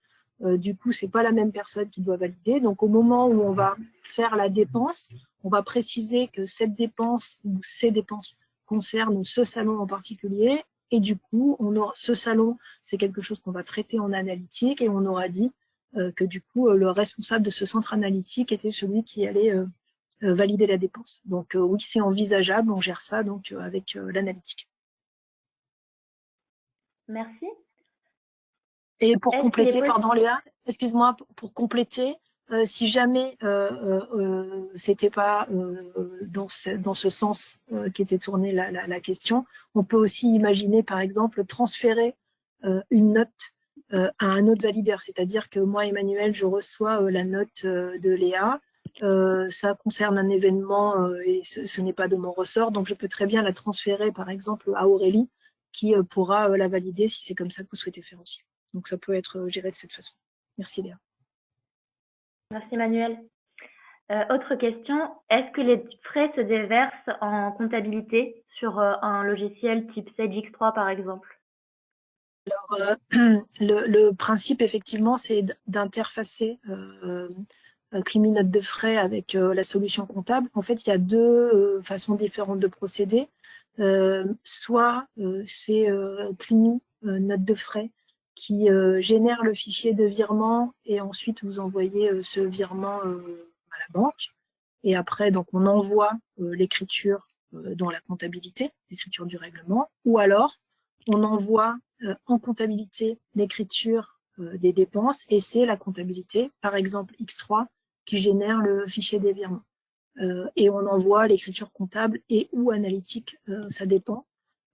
du coup, c'est pas la même personne qui doit valider. Donc, au moment où on va faire la dépense, on va préciser que cette dépense ou ces dépenses concernent ce salon en particulier. Et du coup, ce salon, c'est quelque chose qu'on va traiter en analytique et on aura dit que du coup, le responsable de ce centre analytique était celui qui allait valider la dépense. Donc oui, c'est envisageable, on gère ça donc avec l'analytique. Merci. Et pour compléter, pardon Léa, excuse-moi, pour compléter, si jamais c'était pas dans ce sens qui était tournée la question, on peut aussi imaginer par exemple transférer une note à un autre valideur, c'est-à-dire que moi, Emmanuel, je reçois la note de Léa, ça concerne un événement et ce n'est pas de mon ressort, donc je peux très bien la transférer par exemple à Aurélie qui pourra la valider si c'est comme ça que vous souhaitez faire aussi. Donc ça peut être géré de cette façon. Merci Léa. Merci Manuel. Autre question, est-ce que les frais se déversent en comptabilité sur un logiciel type Sage X3 par exemple? Alors, le principe effectivement c'est d'interfacer Cleanote de frais avec la solution comptable. En fait, il y a deux façons différentes de procéder. Soit c'est Cleanote de frais qui génère le fichier de virement et ensuite vous envoyez ce virement à la banque. Et après, donc, on envoie l'écriture dans la comptabilité, l'écriture du règlement, ou alors on envoie en comptabilité l'écriture des dépenses et c'est la comptabilité, par exemple X3, qui génère le fichier des virements. Et on envoie l'écriture comptable et ou analytique, ça dépend.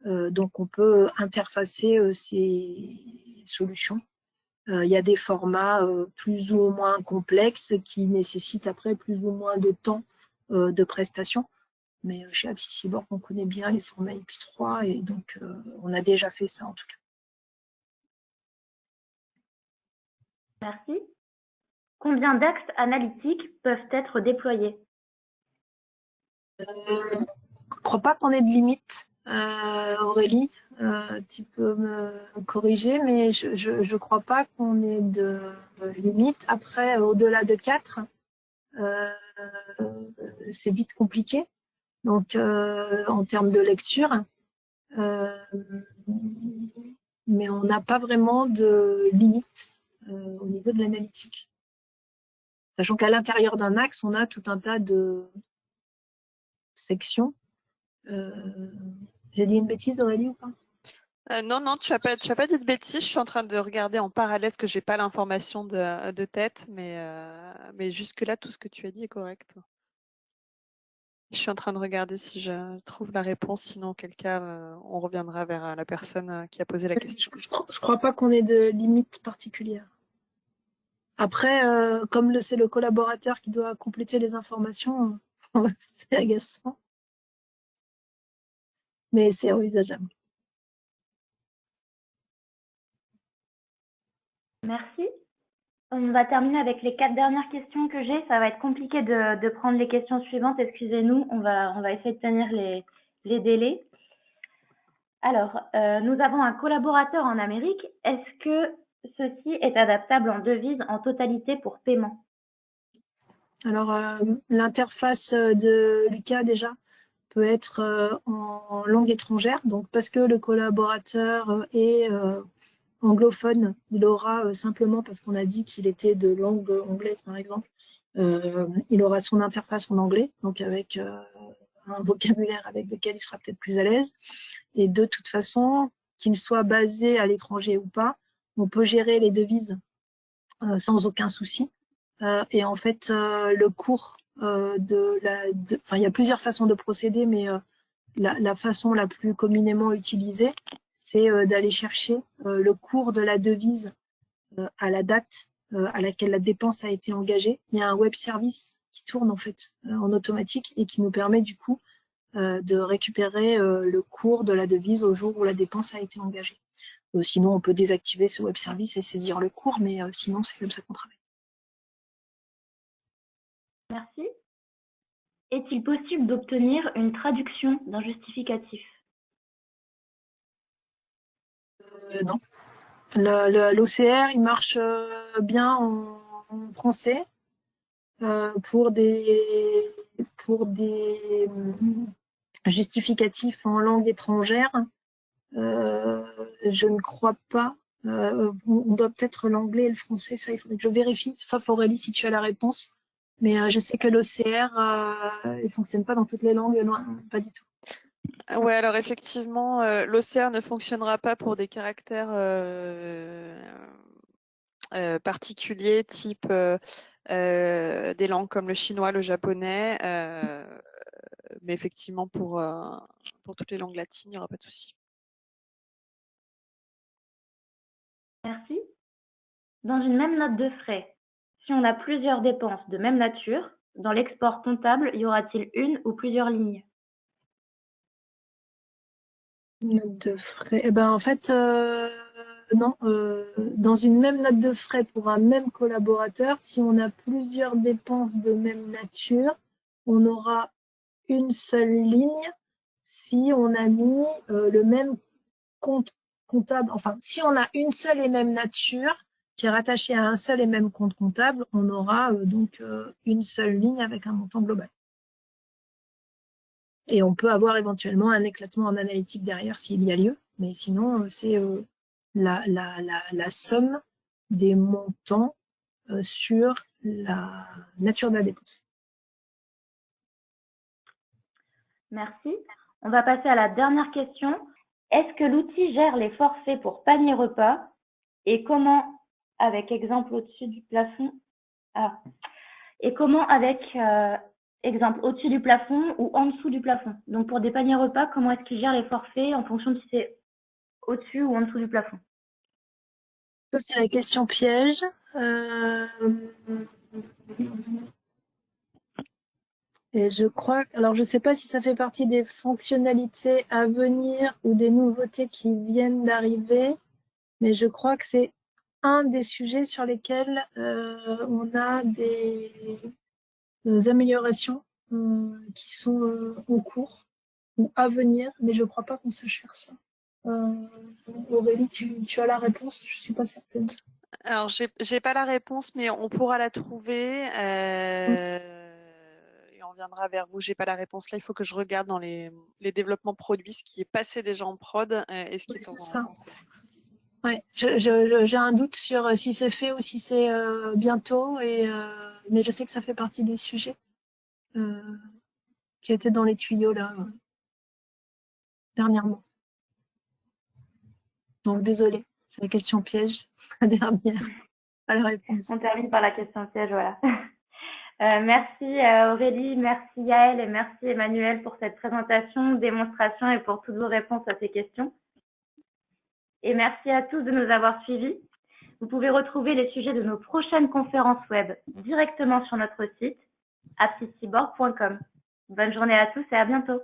Donc, on peut interfacer ces solutions. Il y a des formats plus ou moins complexes qui nécessitent après plus ou moins de temps de prestation. Mais chez AppSys Cyborg, on connaît bien les formats X3 et donc on a déjà fait ça en tout cas. Merci. Combien d'axes analytiques peuvent être déployés? Je ne crois pas qu'on ait de limite, Aurélie. Tu peux me corriger, mais je ne crois pas qu'on ait de limite. Après, au-delà de 4, c'est vite compliqué. Donc, en termes de lecture, mais on n'a pas vraiment de limite au niveau de l'analytique. Sachant qu'à l'intérieur d'un axe, on a tout un tas de sections. J'ai dit une bêtise, Aurélie, ou pas? Non, non, tu as pas dit de bêtises. Je suis en train de regarder en parallèle parce que j'ai pas l'information de tête, mais jusque-là, tout ce que tu as dit est correct. Je suis en train de regarder si je trouve la réponse, sinon auquel cas on reviendra vers la personne qui a posé la question. Je crois pas qu'on ait de limite particulière. Après, comme c'est le collaborateur qui doit compléter les informations, c'est agaçant. Mais c'est envisageable. Merci. On va terminer avec les 4 dernières questions que j'ai. Ça va être compliqué de prendre les questions suivantes. Excusez-nous, on va essayer de tenir les délais. Alors, nous avons un collaborateur en Amérique. Est-ce que ceci est adaptable en devise en totalité pour paiement? Alors, l'interface de Lucas, déjà, peut être en langue étrangère. Donc, parce que le collaborateur est anglophone, il aura simplement, parce qu'on a dit qu'il était de langue anglaise, par exemple, il aura son interface en anglais, donc avec un vocabulaire avec lequel il sera peut-être plus à l'aise. Et de toute façon, qu'il soit basé à l'étranger ou pas, on peut gérer les devises sans aucun souci. Et en fait, le cours il y a plusieurs façons de procéder, mais la façon la plus communément utilisée, c'est d'aller chercher le cours de la devise à la date à laquelle la dépense a été engagée. Il y a un web service qui tourne en fait en automatique et qui nous permet du coup de récupérer le cours de la devise au jour où la dépense a été engagée. Sinon, on peut désactiver ce web service et saisir le cours, mais sinon, c'est comme ça qu'on travaille. Merci. Est-il possible d'obtenir une traduction d'un justificatif? Non. L'OCR, il marche bien en français pour des justificatifs en langue étrangère. Je ne crois pas. On doit peut-être l'anglais et le français, ça il faudrait que je vérifie, sauf Aurélie si tu as la réponse. Mais je sais que l'OCR, il fonctionne pas dans toutes les langues, pas du tout. Ouais, alors effectivement, l'OCR ne fonctionnera pas pour des caractères particuliers, type des langues comme le chinois, le japonais, mais effectivement pour toutes les langues latines, il n'y aura pas de souci. Merci. Dans une même note de frais, si on a plusieurs dépenses de même nature, dans l'export comptable, y aura-t-il une ou plusieurs lignes? Note de frais. Eh ben, en fait, non. Dans une même note de frais pour un même collaborateur, si on a plusieurs dépenses de même nature, on aura une seule ligne si on a mis le même compte comptable. Enfin, si on a une seule et même nature qui est rattachée à un seul et même compte comptable, on aura donc une seule ligne avec un montant global. Et on peut avoir éventuellement un éclatement en analytique derrière s'il y a lieu, mais sinon, c'est la somme des montants sur la nature de la dépense. Merci. On va passer à la dernière question. Est-ce que l'outil gère les forfaits pour panier repas et comment, avec exemple au-dessus du plafond, et comment avec exemple au-dessus du plafond ou en dessous du plafond? Donc pour des paniers repas, comment est-ce qu'il gère les forfaits en fonction de si c'est au-dessus ou en dessous du plafond? Ça, c'est la question piège. Et je crois, alors je ne sais pas si ça fait partie des fonctionnalités à venir ou des nouveautés qui viennent d'arriver, mais je crois que c'est un des sujets sur lesquels on a des améliorations qui sont en cours ou à venir, mais je ne crois pas qu'on sache faire ça. Aurélie, tu as la réponse? Je ne suis pas certaine. Alors, j'ai pas la réponse, mais on pourra la trouver et on viendra vers vous. J'ai pas la réponse là. Il faut que je regarde dans les développements produits ce qui est passé déjà en prod et ce qui est en ça. Ouais, j'ai un doute sur si c'est fait ou si c'est bientôt, mais je sais que ça fait partie des sujets qui étaient dans les tuyaux là dernièrement. Donc désolée, c'est la question piège, la dernière, pas la réponse. On termine par la question piège, voilà. Merci Aurélie, merci Yael et merci Emmanuel pour cette présentation, démonstration et pour toutes vos réponses à ces questions. Et merci à tous de nous avoir suivis. Vous pouvez retrouver les sujets de nos prochaines conférences web directement sur notre site apsiscyborg.com. Bonne journée à tous et à bientôt.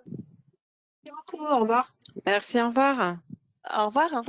Merci beaucoup, au revoir. Merci, au revoir. Au revoir.